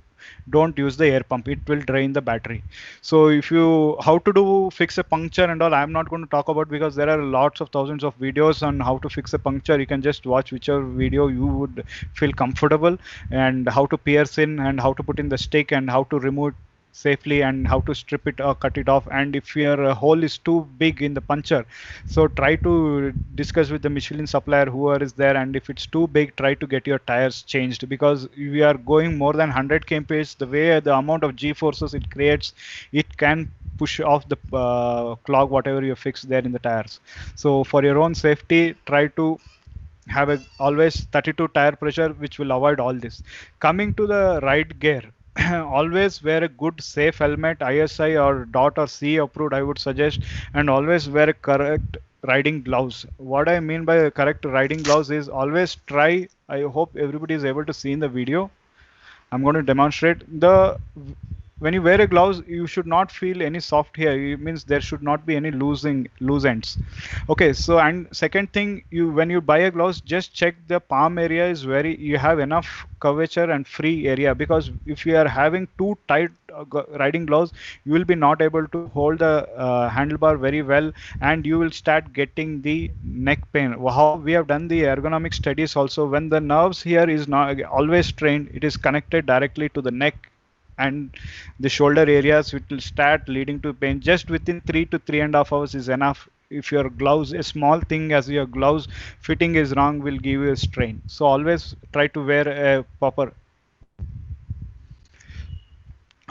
don't use the air pump. It will drain the battery. So if you how to do fix a puncture and all, I'm not going to talk about, because there are lots of thousands of videos on how to fix a puncture. You can just watch whichever video you would feel comfortable, and how to pierce in and how to put in the stick and how to remove safely and how to strip it or cut it off. And if your hole is too big in the puncture, so try to discuss with the Michelin supplier whoever is there, and if it's too big, try to get your tires changed, because we are going more than 100 kmph. The way the amount of g forces it creates, it can push off the clog whatever you fix there in the tires. So for your own safety, try to have a always 32 tire pressure, which will avoid all this. Coming to the ride gear, always wear a good safe helmet, ISI or DOT or C approved, I would suggest, and always wear a correct riding gloves. What I mean by correct riding gloves is always try, I hope everybody is able to see in the video, I'm going to demonstrate. When you wear a gloves, you should not feel any soft here. It means there should not be any loose ends. Okay, so and second thing, when you buy a gloves, just check the palm area is you have enough curvature and free area, because if you are having too tight riding gloves, you will be not able to hold the handlebar very well, and you will start getting the neck pain. How we have done the ergonomic studies also, when the nerves here is not always strained, it is connected directly to the neck and the shoulder areas, which will start leading to pain. Just within 3 to 3.5 hours is enough. If your gloves, a small thing as your gloves fitting is wrong, will give you a strain. So always try to wear a proper.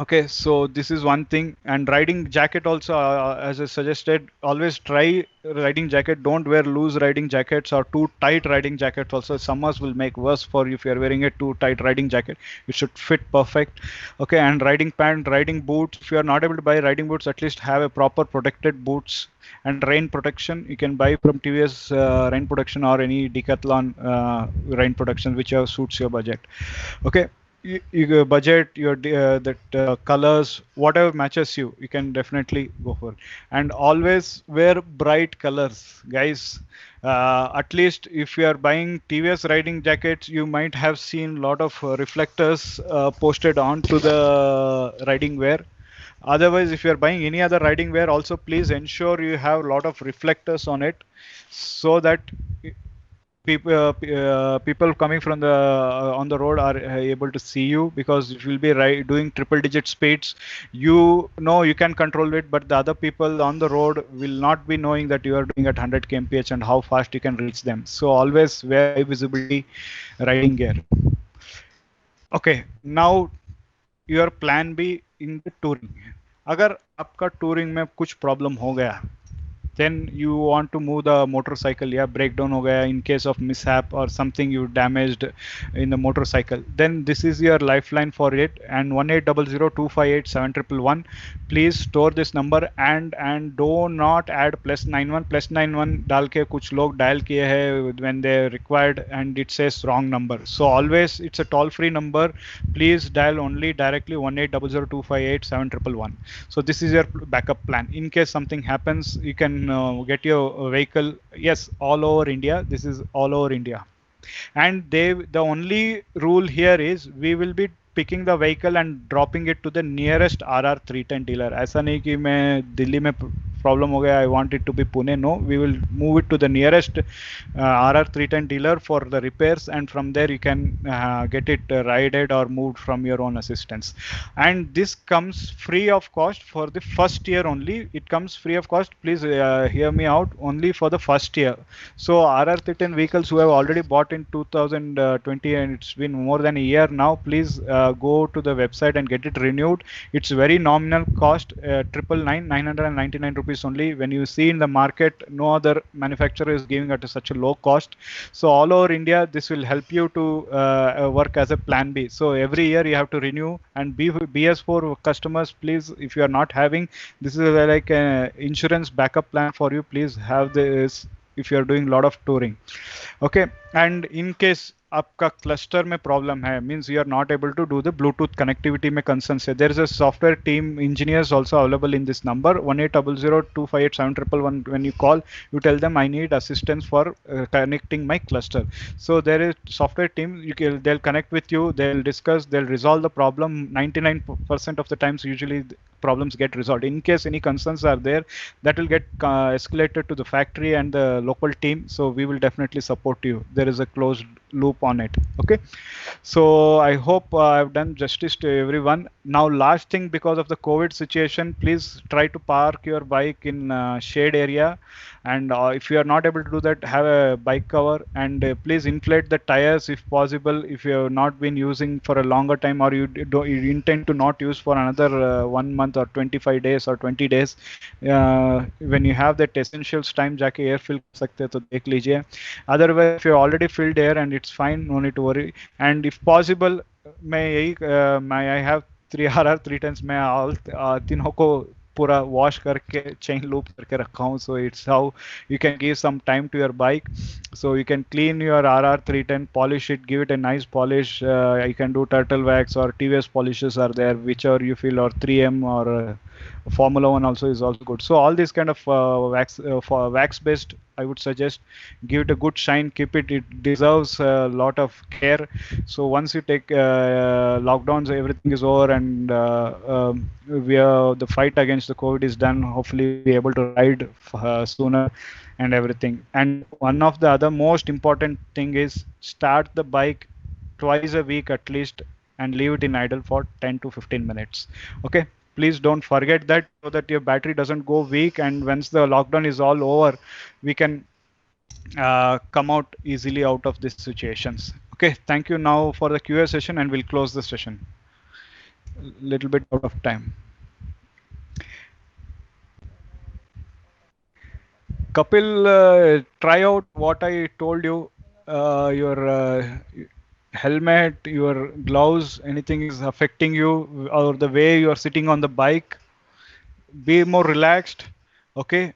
Okay, so this is one thing. And riding jacket also, as I suggested, always try riding jacket. Don't wear loose riding jackets or too tight riding jackets also. Summers will make worse for you if you're wearing a too tight riding jacket. It should fit perfect. Okay, and riding pant, riding boots. If you're not able to buy riding boots, at least have a proper protected boots. And rain protection, you can buy from TVS rain protection or any Decathlon rain protection, whichever suits your budget. Okay. You budget your colors, whatever matches you can definitely go for. And always wear bright colors, guys. At least if you are buying TVS riding jackets, you might have seen a lot of reflectors posted onto the riding wear. Otherwise, if you are buying any other riding wear, also please ensure you have a lot of reflectors on it, so that people coming from the on the road are able to see you, because if you'll be doing triple digit speeds, you can control it, but the other people on the road will not be knowing that you are doing at 100 kmph and how fast you can reach them. So always wear high visibility riding gear. Okay, now your plan B in the touring. अगर आपका touring में कुछ problem हो गया, then you want to move the motorcycle, breakdown ho gaya in case of mishap or something you damaged in the motorcycle, then this is your lifeline for it. And 1800258711, please store this number and do not add +91 डाल के कुछ लोग dial किए हैं when they required and it says wrong number. So always it's a toll free number, please dial only directly 1800258711. So this is your backup plan in case something happens. You can get your vehicle, yes, all over India. This is all over India, and the only rule here is we will be picking the vehicle and dropping it to the nearest RR 310 dealer. ऐसा नहीं कि मैं दिल्ली में problem हो गया, I want it to be Pune. No, we will move it to the nearest RR 310 dealer for the repairs, and from there you can get it rided or moved from your own assistance. And this comes free of cost for the first year only. It comes free of cost. Please hear me out, only for the first year. So RR 310 vehicles who have already bought in 2020 and it's been more than a year now, please go to the website and get it renewed. It's very nominal cost, 999 rupees only. When you see in the market, no other manufacturer is giving at such a low cost. So all over India, this will help you to work as a plan B. So every year you have to renew. And BS4 customers, please, if you are not having, this is like an insurance backup plan for you. Please have this if you are doing a lot of touring. Okay, and in case आपका cluster में problem है, means you are not able to do the Bluetooth connectivity में concern है, there is a software team engineers also available in this number 1800258711. when you call, you tell them I need assistance for connecting my cluster. So there is software team, they'll connect with you, they'll discuss, they'll resolve the problem. 99% of the times usually problems get resolved. In case any concerns are there, that will get escalated to the factory and the local team. So we will definitely support support you. There is a closed loop on it. Okay. So I hope I've done justice to everyone. Now, last thing, because of the COVID situation, please try to park your bike in shade area. And if you are not able to do that, have a bike cover, and please inflate the tires if possible. If you have not been using for a longer time, or you intend to not use for another 1 month or 25 days or 20 days, when you have that essentials time, जाके air fill कर सकते हैं तो देख लीजिए. Otherwise, if you already filled air and it's fine, no need to worry. And if possible, I have 3 RR 310s. मैं all तीनों को पूरा वॉश करके चेन लूप करके रखा हूँ. So it's how you can give some time to your bike. So you can clean your RR 310, polish it, give it a nice polish. You can do turtle wax or TVS polishes are there, whichever you feel, or 3M or Formula One also is also good. So all these kind of for wax based, I would suggest give it a good shine, keep it. It deserves a lot of care. So once you take lockdowns, everything is over, and the fight against the COVID is done. Hopefully, we'll be able to ride sooner and everything. And one of the other most important thing is start the bike twice a week at least, and leave it in idle for 10 to 15 minutes. Okay. Please don't forget that, so that your battery doesn't go weak, and once the lockdown is all over, we can come out easily out of these situations. Okay, thank you now for the Q&A session, and we'll close the session. Little bit out of time. Kapil, try out what I told you. Your helmet, your gloves, anything is affecting you, or the way you are sitting on the bike, be more relaxed. Okay,